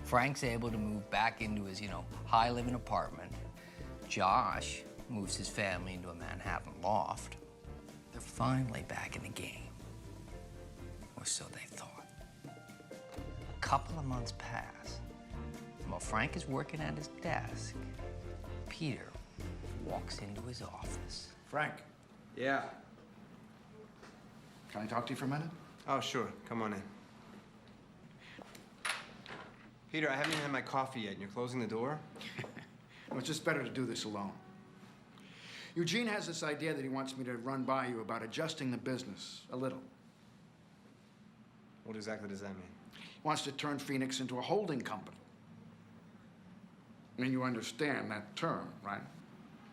Frank's able to move back into his, high-living apartment. Josh moves his family into a Manhattan loft. They're finally back in the game. Or so they thought. A couple of months pass. And while Frank is working at his desk, Peter walks into his office. Frank. Yeah. Can I talk to you for a minute? Oh, sure. Come on in. Peter, I haven't even had my coffee yet, and you're closing the door? Well, it's just better to do this alone. Eugene has this idea that he wants me to run by you about adjusting the business a little. What exactly does that mean? He wants to turn Phoenix into a holding company. I mean, you understand that term, right?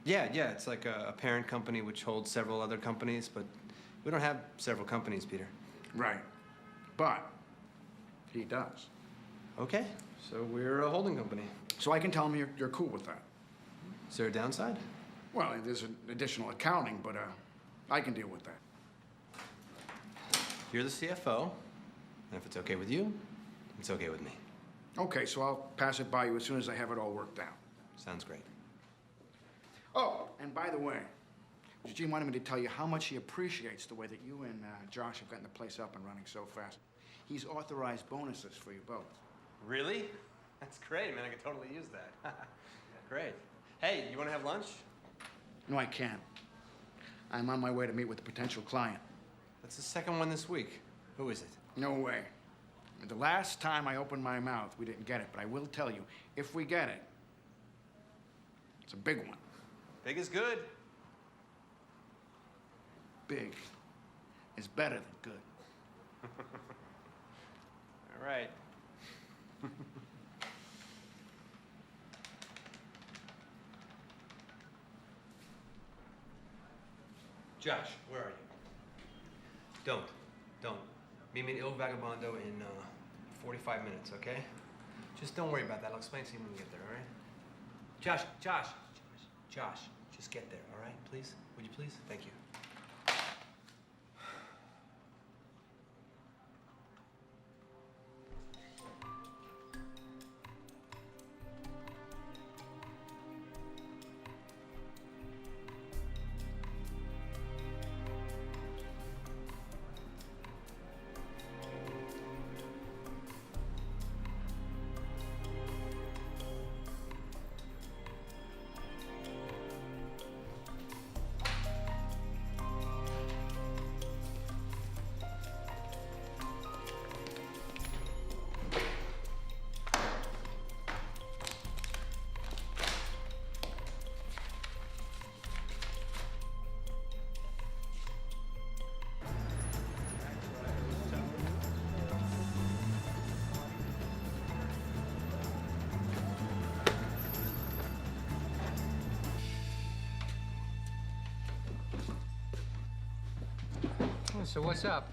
Yeah, it's like a parent company which holds several other companies, but we don't have several companies, Peter. Right. But he does. Okay, so we're a holding company. So I can tell him you're cool with that. Is there a downside? Well, there's an additional accounting, but I can deal with that. You're the CFO, and if it's okay with you, it's okay with me. Okay, so I'll pass it by you as soon as I have it all worked out. Sounds great. Oh, and by the way, Eugene wanted me to tell you how much he appreciates the way that you and Josh have gotten the place up and running so fast. He's authorized bonuses for you both. Really? That's great, man. I could totally use that. Great. Hey, you want to have lunch? No, I can't. I'm on my way to meet with a potential client. That's the second one this week. Who is it? No way. The last time I opened my mouth, we didn't get it, but I will tell you, if we get it, it's a big one. Big is good. Big is better than good. All right. Josh, where are you? Don't. Meet me at Il Vagabondo in 45 minutes, okay? Just don't worry about that. I'll explain to you when we get there, all right? Josh, just get there, all right? Please? Would you please? Thank you. So what's up?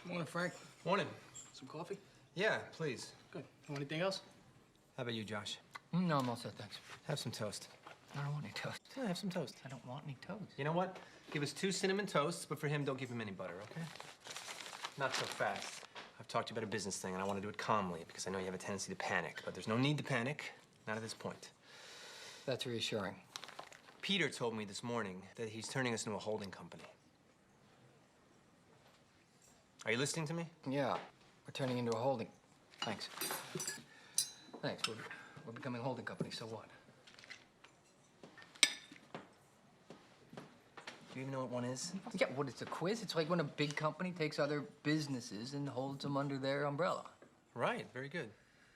Morning, Frank. Morning. Some coffee? Yeah, please. Good. Want anything else? How about you, Josh? No, I'm all set, thanks. Have some toast. I don't want any toast. Yeah, have some toast. I don't want any toast. You know what? Give us 2 cinnamon toasts, but for him, don't give him any butter, okay? Not so fast. I've talked to you about a business thing, and I want to do it calmly because I know you have a tendency to panic. But there's no need to panic. Not at this point. That's reassuring. Peter told me this morning that he's turning us into a holding company. Are you listening to me? Yeah, we're turning into a holding. Thanks. Thanks. We're becoming a holding company, so what? Do you even know what one is? Yeah, what, it's a quiz? It's like when a big company takes other businesses and holds them under their umbrella. Right, very good.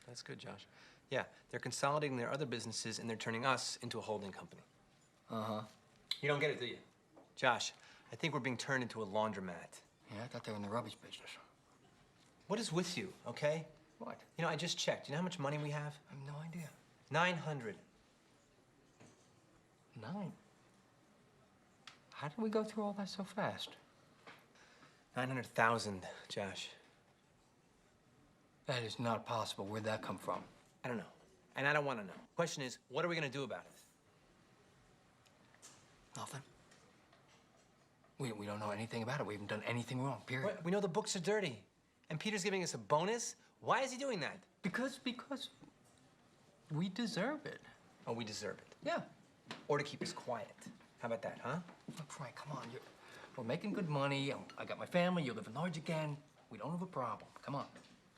That's good, Josh. Yeah, they're consolidating their other businesses and they're turning us into a holding company. Uh-huh. You don't get it, do you? Josh, I think we're being turned into a laundromat. Yeah, I thought they were in the rubbish business. What is with you, okay? What? You know, I just checked. You know how much money we have? I have no idea. 900. 9? How did we go through all that so fast? 900,000, Josh. That is not possible. Where'd that come from? I don't know. And I don't want to know. Question is, what are we going to do about it? Nothing. We don't know anything about it. We haven't done anything wrong, period. We know the books are dirty. And Peter's giving us a bonus? Why is he doing that? Because we deserve it. Oh, we deserve it. Yeah. Or to keep us quiet. How about that, huh? Look, Frank, come on. We're making good money. I got my family. You're living large again. We don't have a problem. Come on.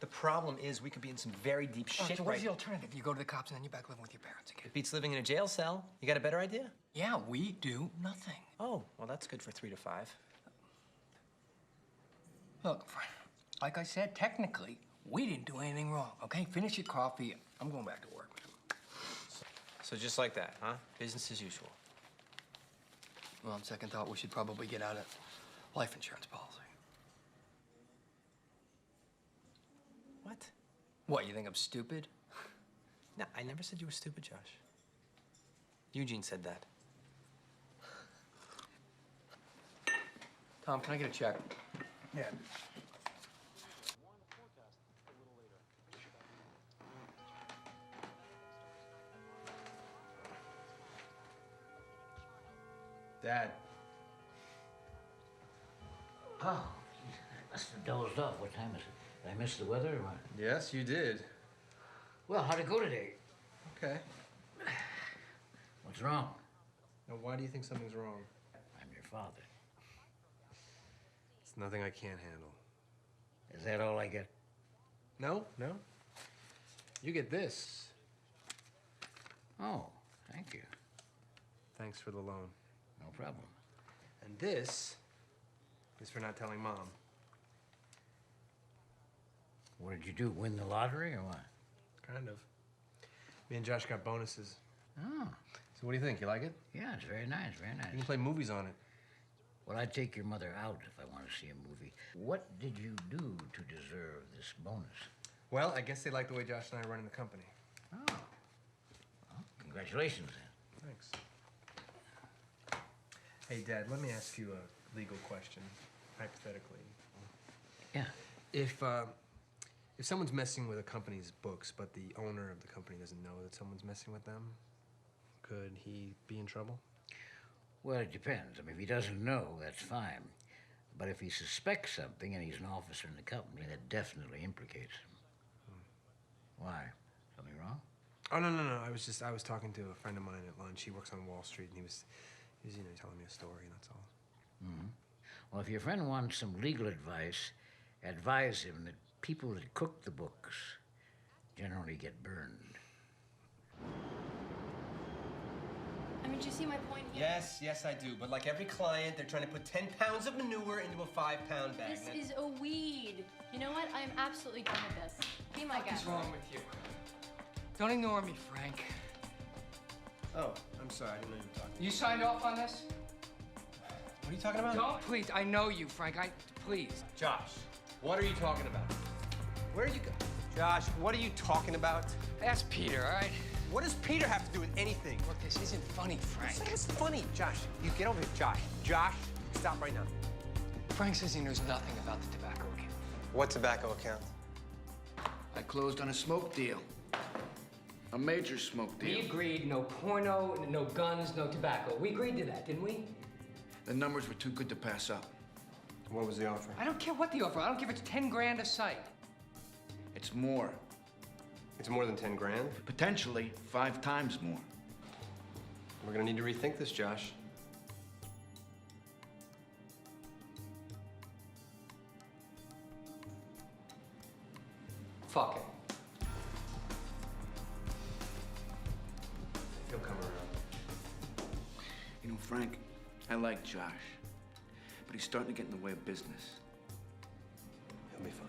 The problem is we could be in some very deep shit So what's right the alternative? You go to the cops and then you're back living with your parents again. It beats living in a jail cell. You got a better idea? Yeah, we do nothing. Oh, well, that's good for 3 to 5. Look, Frank, like I said, technically, we didn't do anything wrong, okay? Finish your coffee. I'm going back to work. So just like that, huh? Business as usual. Well, on second thought, we should probably get out of life insurance policy. What? What, you think I'm stupid? No, I never said you were stupid, Josh. Eugene said that. Tom, can I get a check? Yeah. Dad. Oh, I must have dozed off. What time is it? Did I miss the weather or what? Yes, you did. Well, how'd it go today? Okay. What's wrong? Now, why do you think something's wrong? I'm your father. It's nothing I can't handle. Is that all I get? No, no. You get this. Oh, thank you. Thanks for the loan. No problem. And this is for not telling Mom. What did you do? Win the lottery or what? Kind of. Me and Josh got bonuses. Oh. So what do you think? You like it? Yeah, it's very nice, very nice. You can play movies on it. Well, I'd take your mother out if I want to see a movie. What did you do to deserve this bonus? Well, I guess they like the way Josh and I are running the company. Oh. Well, congratulations, then. Thanks. Hey, Dad, let me ask you a legal question, hypothetically. Yeah. If someone's messing with a company's books, but the owner of the company doesn't know that someone's messing with them, could he be in trouble? Well, it depends. I mean, if he doesn't know, that's fine. But if he suspects something and he's an officer in the company, that definitely implicates him. Why? Something wrong? Oh, no. I was talking to a friend of mine at lunch. He works on Wall Street, and he was telling me a story, and that's all. Mm-hmm. Well, if your friend wants some legal advice, advise him that people that cook the books generally get burned. I mean, do you see my point here? Yes, I do. But like every client, they're trying to put 10 pounds of manure into a 5-pound bag. This is a weed. You know what? I am absolutely done with this. Be my guest. What's wrong with you? Don't ignore me, Frank. Oh, I'm sorry. I didn't know you were talking. You signed off on this? What are you talking about? Don't, please. I know you, Frank. Please. Josh, what are you talking about? Where are you going? Josh, what are you talking about? Ask Peter, all right? What does Peter have to do with anything? Look, this isn't funny, Frank. It's funny, Josh. You get over here, Josh. Josh, stop right now. Frank says he knows nothing about the tobacco again. What tobacco account? I closed on a smoke deal. A major smoke deal. We agreed no porno, no guns, no tobacco. We agreed to that, didn't we? The numbers were too good to pass up. What was the offer? I don't care what the offer. I don't care if it's 10 grand a site. It's more. It's more than 10 grand? Potentially 5 times more. We're gonna need to rethink this, Josh. Fuck it. He'll come around. You know, Frank, I like Josh, but he's starting to get in the way of business. He'll be fine.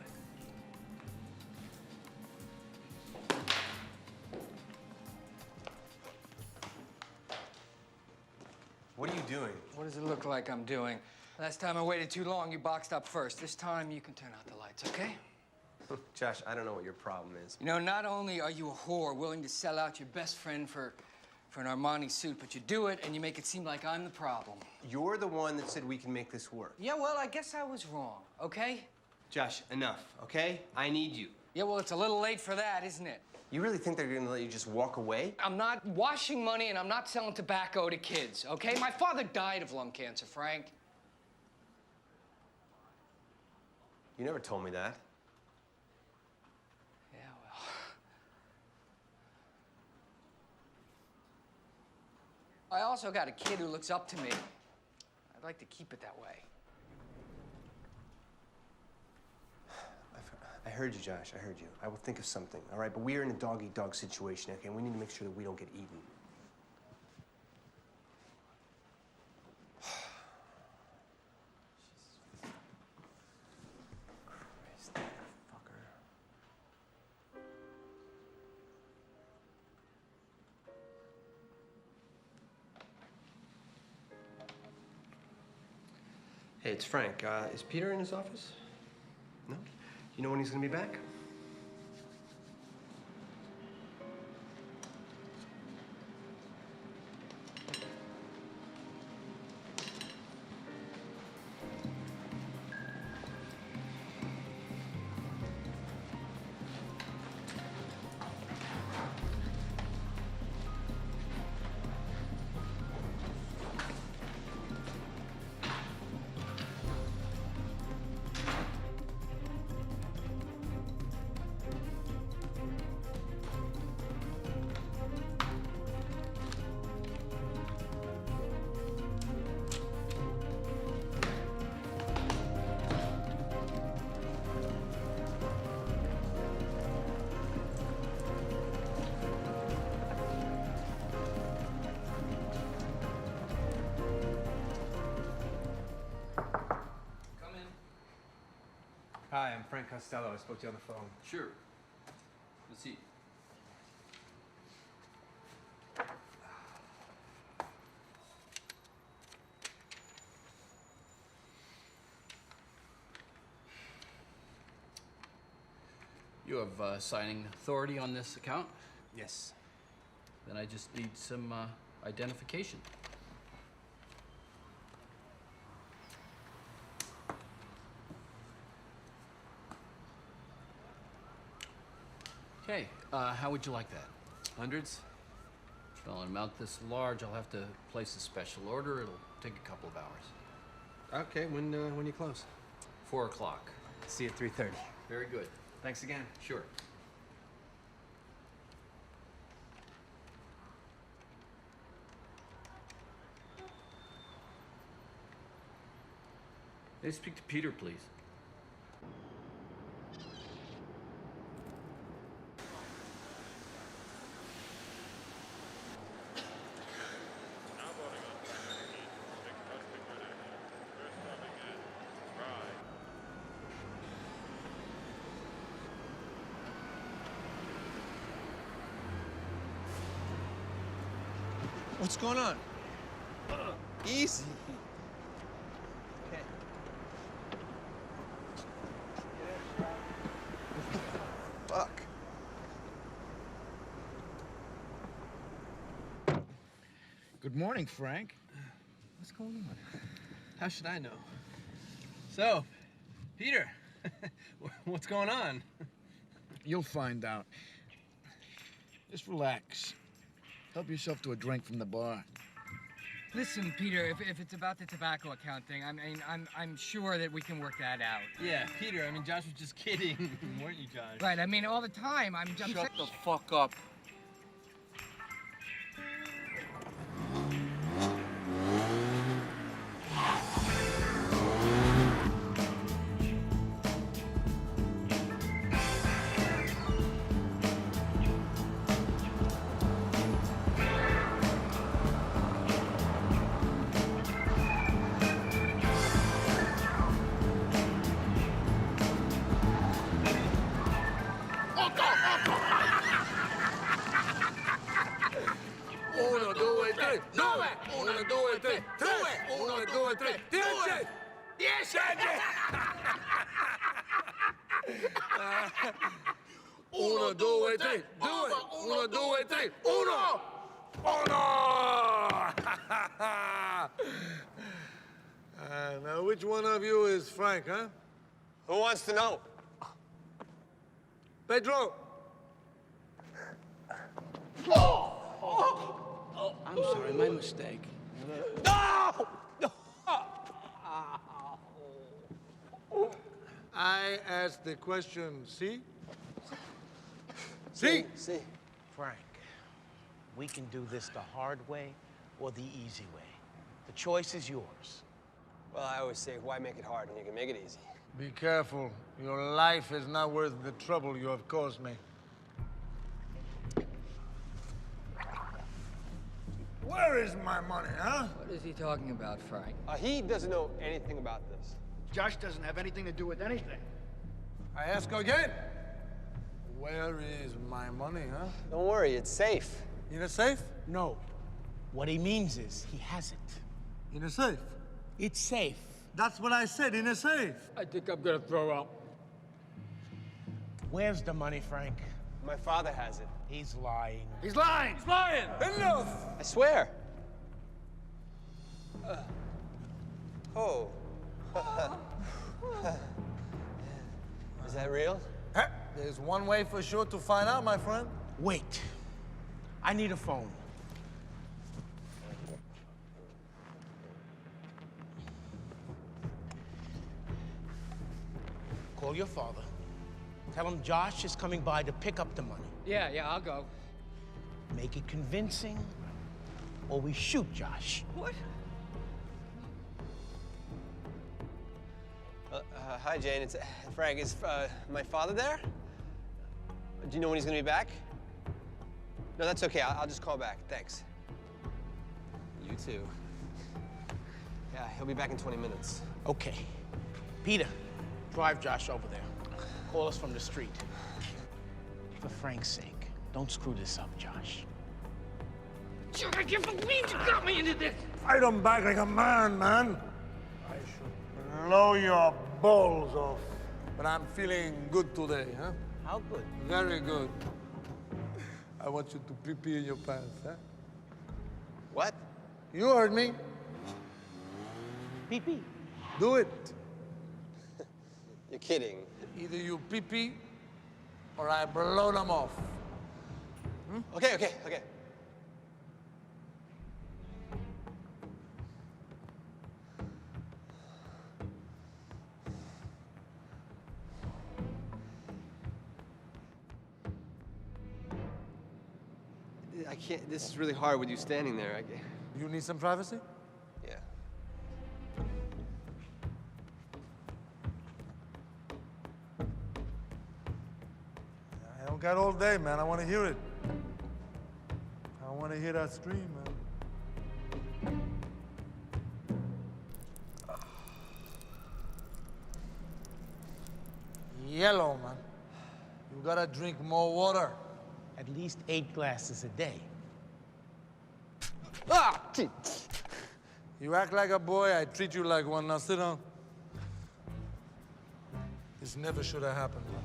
What are you doing? What does it look like I'm doing? Last time I waited too long, you boxed up first. This time, you can turn out the lights, okay? Josh, I don't know what your problem is. You know, not only are you a whore willing to sell out your best friend for an Armani suit, but you do it and you make it seem like I'm the problem. You're the one that said we can make this work. Yeah, well, I guess I was wrong, okay? Josh, enough, okay? I need you. Yeah, well, it's a little late for that, isn't it? You really think they're gonna let you just walk away? I'm not washing money and I'm not selling tobacco to kids, okay? My father died of lung cancer, Frank. You never told me that. Yeah, well. I also got a kid who looks up to me. I'd like to keep it that way. I heard you, Josh. I heard you. I will think of something, all right? But we are in a dog-eat-dog situation, okay? We need to make sure that we don't get eaten. Christ, that fucker. Hey, it's Frank. Is Peter in his office? No? You know when he's gonna be back? Hi, I'm Frank Costello. I spoke to you on the phone. Sure. Let's see. You have signing authority on this account? Yes. Then I just need some identification. Okay, how would you like that? Hundreds? Well, an amount this large, I'll have to place a special order. It'll take a couple of hours. Okay, when you close? 4 o'clock. See you at 3:30. Very good. Thanks again. Sure. May I speak to Peter, please? What's going on? Easy. Okay. Fuck. Good morning, Frank. What's going on? How should I know? So, Peter, What's going on? You'll find out. Just relax. Help yourself to a drink from the bar. Listen, Peter, if it's about the tobacco account thing, I'm sure that we can work that out. Yeah, Peter, I mean, Josh was just kidding, weren't you, Josh? Right, I mean, all the time, I'm Shut the fuck up. Uno, due, tre, due! Uno, due, tre, tre! Uno, due, tre, 10! 10! Uno, due, tre, due! Uno, due, tre, uno! Uno! Now, which one of you is Frank, huh? Who wants to know? Pedro! I'm sorry, my mistake. No! I asked the question, see? See? See. Frank, we can do this the hard way or the easy way. The choice is yours. Well, I always say, why make it hard when you can make it easy? Be careful. Your life is not worth the trouble you have caused me. Where is my money, huh? What is he talking about, Frank? He doesn't know anything about this. Josh doesn't have anything to do with anything. I ask again. Where is my money, huh? Don't worry, it's safe. In a safe? No. What he means is he has it. In a safe? It's safe. That's what I said, in a safe. I think I'm gonna throw up. Where's the money, Frank? My father has it. He's lying. He's lying! He's lying! Enough! I swear. Oh. Is that real? There's one way for sure to find out, my friend. Wait. I need a phone. Call your father. Tell him Josh is coming by to pick up the money. Yeah, I'll go. Make it convincing, or we shoot Josh. What? Hi, Jane. It's Frank. Is my father there? Do you know when he's gonna be back? No, that's okay. I'll just call back. Thanks. You too. Yeah, he'll be back in 20 minutes. Okay. Peter, drive Josh over there. Call us from the street. For Frank's sake, don't screw this up, Josh. I can't believe you got me into this! Fight him back like a man, man. I should blow your balls off. But I'm feeling good today, huh? How good? Very good. I want you to pee-pee in your pants, huh? What? You heard me. Pee-pee. Do it. You're kidding. Either you pee-pee or I blow them off. Okay. I can't. This is really hard with you standing there. You need some privacy? Yeah. I don't got all day, man. I want to hear it. I want to hear that scream, man. Yellow, man. You gotta drink more water. At least 8 glasses a day. Ah! You act like a boy, I treat you like one. Now sit down. This never should have happened, man.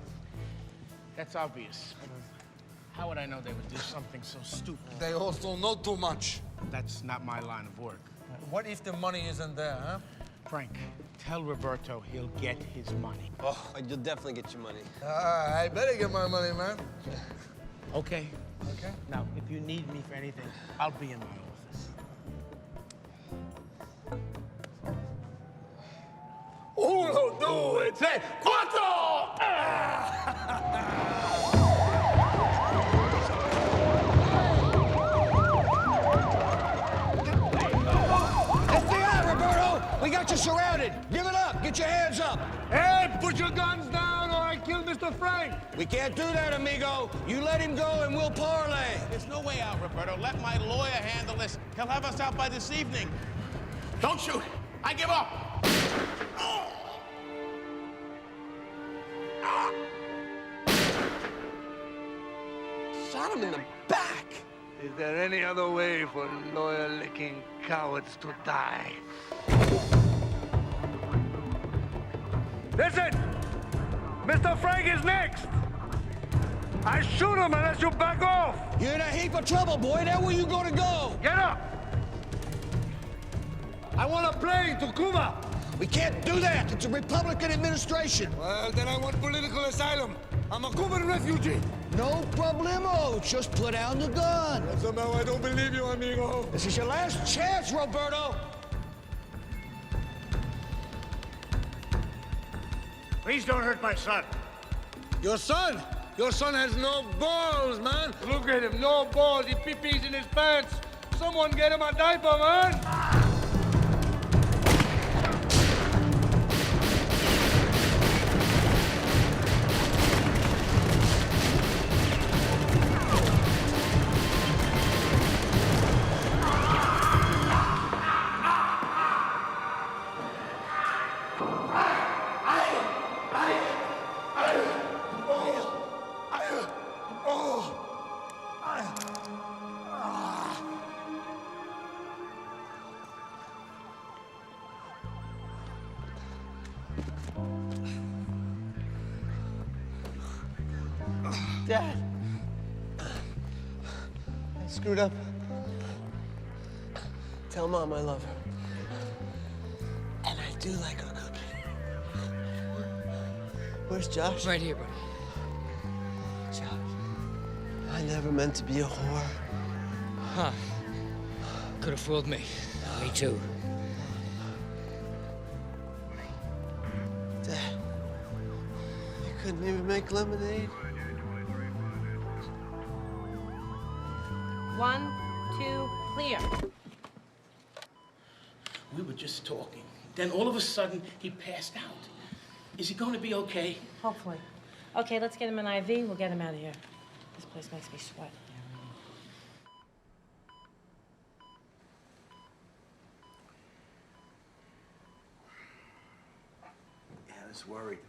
That's obvious. How would I know they would do something so stupid? They also know too much. That's not my line of work. What if the money isn't there, huh? Frank, tell Roberto he'll get his money. Oh, you'll definitely get your money. I better get my money, man. Okay. Okay. Now, if you need me for anything, I'll be in my office. Uno, due, tre, quattro! FBI, Roberto! We got you surrounded. Give it up. Get your hands up. Hey, put your guns down or I kill Mr. Frank. We can't do that, amigo. You let him go and we'll parlay. There's no way out, Roberto. Let my lawyer handle this. He'll have us out by this evening. Don't shoot. I give up. Shot him in the back. Is there any other way for lawyer-licking cowards to die? Listen! Mr. Frank is next! I shoot him unless you back off! You're in a heap of trouble, boy. Now where you gonna go? Get up! I want a plane to Cuba! We can't do that. It's a Republican administration. Well, then I want political asylum. I'm a Cuban refugee. No problemo. Just put down the gun. Somehow I don't believe you, amigo. This is your last chance, Roberto. Please don't hurt my son. Your son? Your son has no balls, man. Look at him, no balls. He pee-pees in his pants. Someone get him a diaper, man. Dad. I screwed up. Tell Mom I love her. And I do like her cooking. Where's Josh? Right here, buddy. Josh. I never meant to be a whore. Huh. Could have fooled me. Me too. Dad. You couldn't even make lemonade. 1, 2, clear. We were just talking. Then all of a sudden, he passed out. Is he going to be okay? Hopefully. Okay, let's get him an IV. We'll get him out of here. This place makes me sweat. Yeah, I was worried.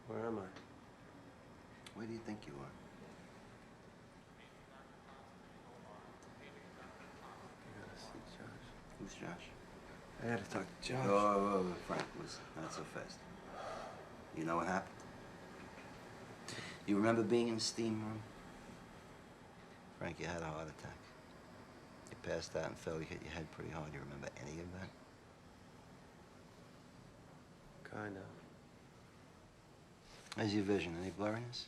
Where am I? Where do you think you are? Who's Josh? I gotta talk to Josh. Oh, Frank, listen, not so fast. You know what happened? You remember being in the steam room? Frank, you had a heart attack. You passed out and fell. You hit your head pretty hard. You remember any of that? Kind of. How's your vision? Any blurriness?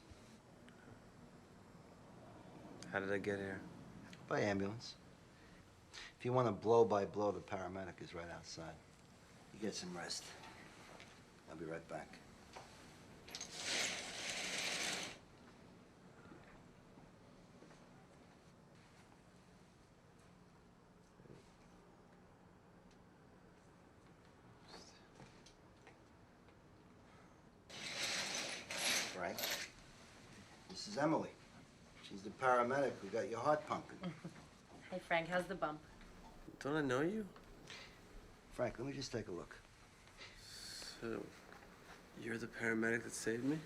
How did I get here? By ambulance. If you want to blow by blow, the paramedic is right outside. You get some rest. I'll be right back. Frank, this is Emily. She's the paramedic who got your heart pumping. Hey, Frank, how's the bump? Don't I know you? Frank, let me just take a look. So, you're the paramedic that saved me?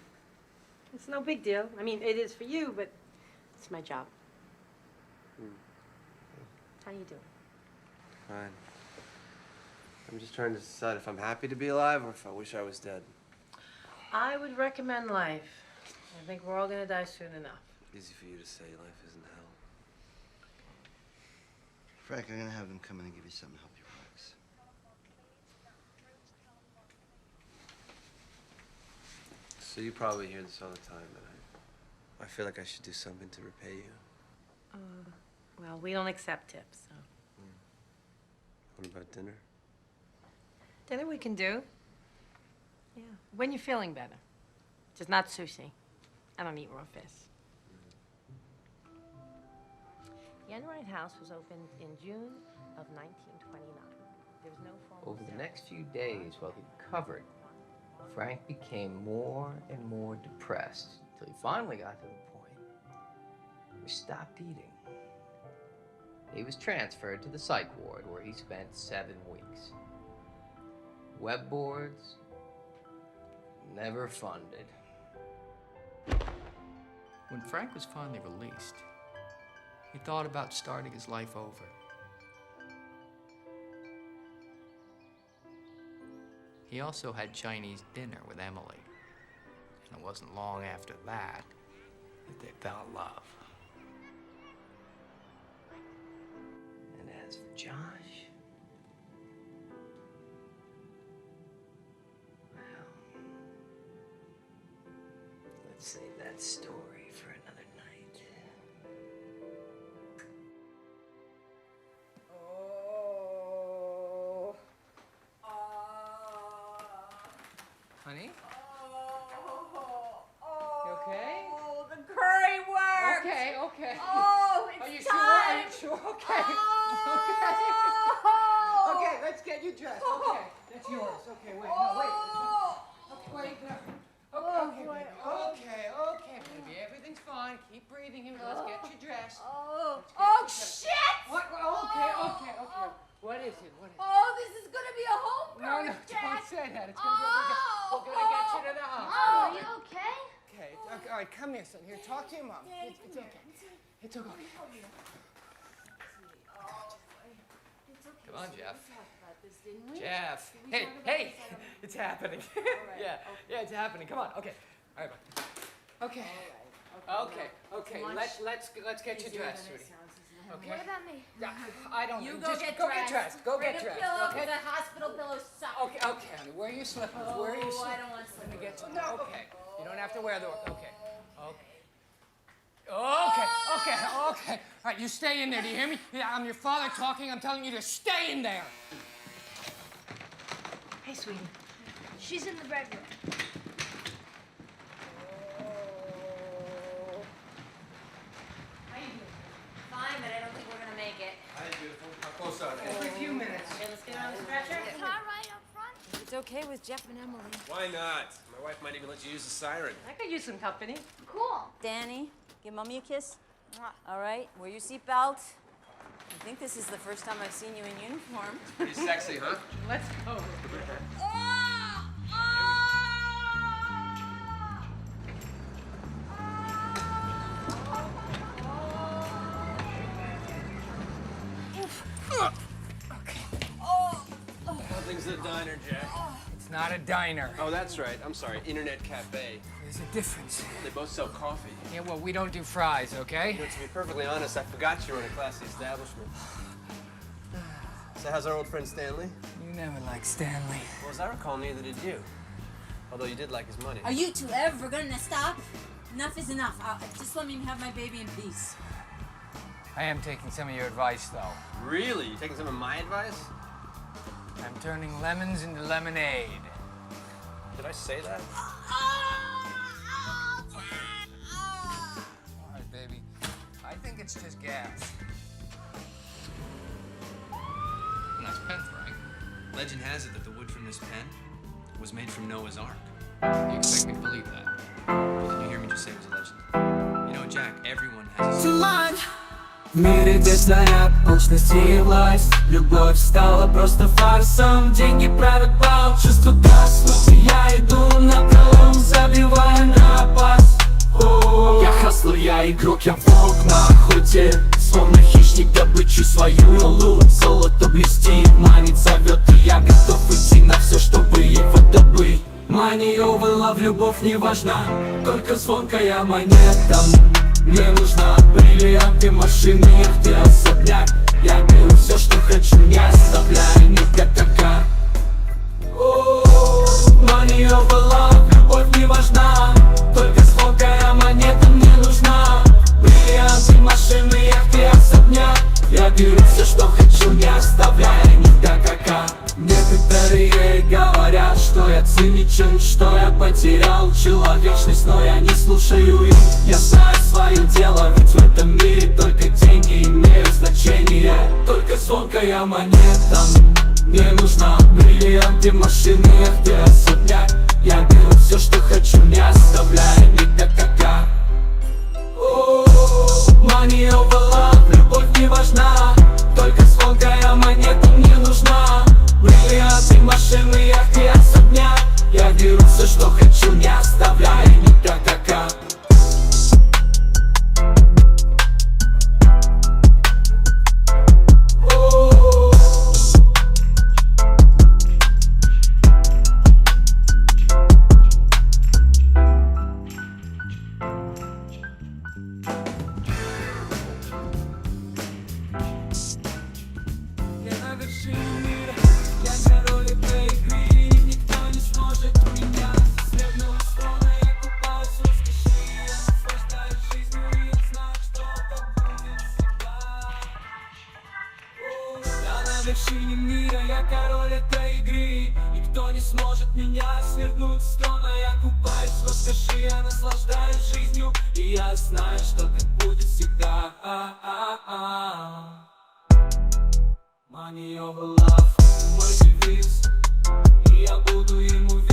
It's no big deal. I mean, it is for you, but it's my job. How you doing? Fine. I'm just trying to decide if I'm happy to be alive or if I wish I was dead. I would recommend life. I think we're all gonna die soon enough. Easy for you to say life isn't hell. Frank, I'm gonna have them come in and give you something to help you relax. So you probably hear this all the time, but I feel like I should do something to repay you. Well, we don't accept tips, so. What about dinner? Dinner we can do. Yeah, when you're feeling better. Just not sushi. I don't eat raw fish. The Enright House was opened in June of 1929. There was no formal Over the next few days while he recovered, Frank became more and more depressed until he finally got to the point where he stopped eating. He was transferred to the psych ward where he spent 7 weeks. Web boards, never funded. When Frank was finally released, he thought about starting his life over. He also had Chinese dinner with Emily, and it wasn't long after that that they fell in love. And as for Josh, well, let's save that story for another night. Honey? You okay? Oh, the curry works. Okay, okay. Oh, it's Are you time. sure? Are you sure? Okay. Oh. Okay, let's get you dressed. Okay, that's yours. Okay, wait, no, wait. Okay, wait, no. Okay, baby. Okay, baby. Everything's fine. Keep breathing here. Let's get you dressed. Oh, Let's get you dressed. shit! What? Okay. What is it? What is it? Oh, this is gonna be a home No, birth, don't Jack. say that. It's gonna be okay. We're gonna get you to the hospital. Oh, you okay? Okay, all right, come here, son. Here, talk to your mom. It's okay. It's okay. Come on, Jeff. Jeff. Hey, it's happening. Yeah, it's happening. Come on. Okay. All right, bye. Okay. Okay. Let's get you dressed, sweetie. Okay. What about me? I don't You know. go Just get go dressed. get dressed. Go Bring get a dressed. pillow, Okay. 'cause the hospital pillows suck. Okay, honey. Wear your slippers. Wear your slippers. I don't want slippers. Let me get you. No. Okay. You don't have to wear them. Okay. Okay. All right, you stay in there. Do you hear me? Yeah, I'm your father talking. I'm telling you to stay in there. Hey, sweetie. She's in the bedroom. How you doing? Fine, but I don't think we're gonna make it. Hi, beautiful. How close are Just for a few minutes. Okay, let's get on the stretcher. Car right up front. It's okay with Jeff and Emily. Why not? My wife might even let you use the siren. I could use some company. Cool. Danny, give Mommy a kiss. All right, wear your seatbelt. I think this is the first time I've seen you in uniform. Pretty sexy, huh? Let's go. Nothing's the diner, Jack. It's not a diner. Oh, that's right. I'm sorry. Internet cafe. There's a difference. They both sell coffee. Yeah, well, we don't do fries, okay? You know, to be perfectly honest, I forgot you were in a classy establishment. So how's our old friend Stanley? You never liked Stanley. Well, as I recall, neither did you. Although you did like his money. Are you two ever gonna stop? Enough is enough. Just let me have my baby in peace. I am taking some of your advice, though. Really? You taking some of my advice? I'm turning lemons into lemonade. Did I say that? All right, baby. I think it's just gas. Nice pen, Frank. Legend has it that the wood from this pen was made from Noah's Ark. You expect me to believe that? Did you hear me just say it was a legend? You know, Jack, everyone has a В мире, где стоят алчность и власть, любовь стала просто фарсом, деньги правят бал. Чувства гаснут, и я иду напролом, забивая на пас. Я хаслер, я игрок, я волк на охоте, словно хищник, добычу свою ловлю. Золото блестит, манит, зовет, и я готов идти на все, чтобы его добыть. Money over love, любовь не важна, только звонкая монета. Мне нужна бриллианты, машины, яхты, особняк. Я беру все, что хочу, не оставляю никогда. Money over love, любовь не важна, циничен, что я потерял человечность, но я не слушаю их. Я знаю свое дело, ведь в этом мире только деньги имеют значение. Только звонкая монета мне нужна. Бриллианты, машины, а где особняк? Я беру все, что хочу, не оставляя никакая. Money over love, любовь не важна. Только звонкая монета мне нужна. Бриллианты, машины, яхты, особняк. Я беру все, что хочу, не оставляя никакая. На вершине мира, я король этой игры. Никто не сможет меня свернуть с трона. Я купаюсь в роскоши, я наслаждаюсь жизнью. И я знаю, что так будет всегда. Money over love, мой девиз. И я буду ему верить.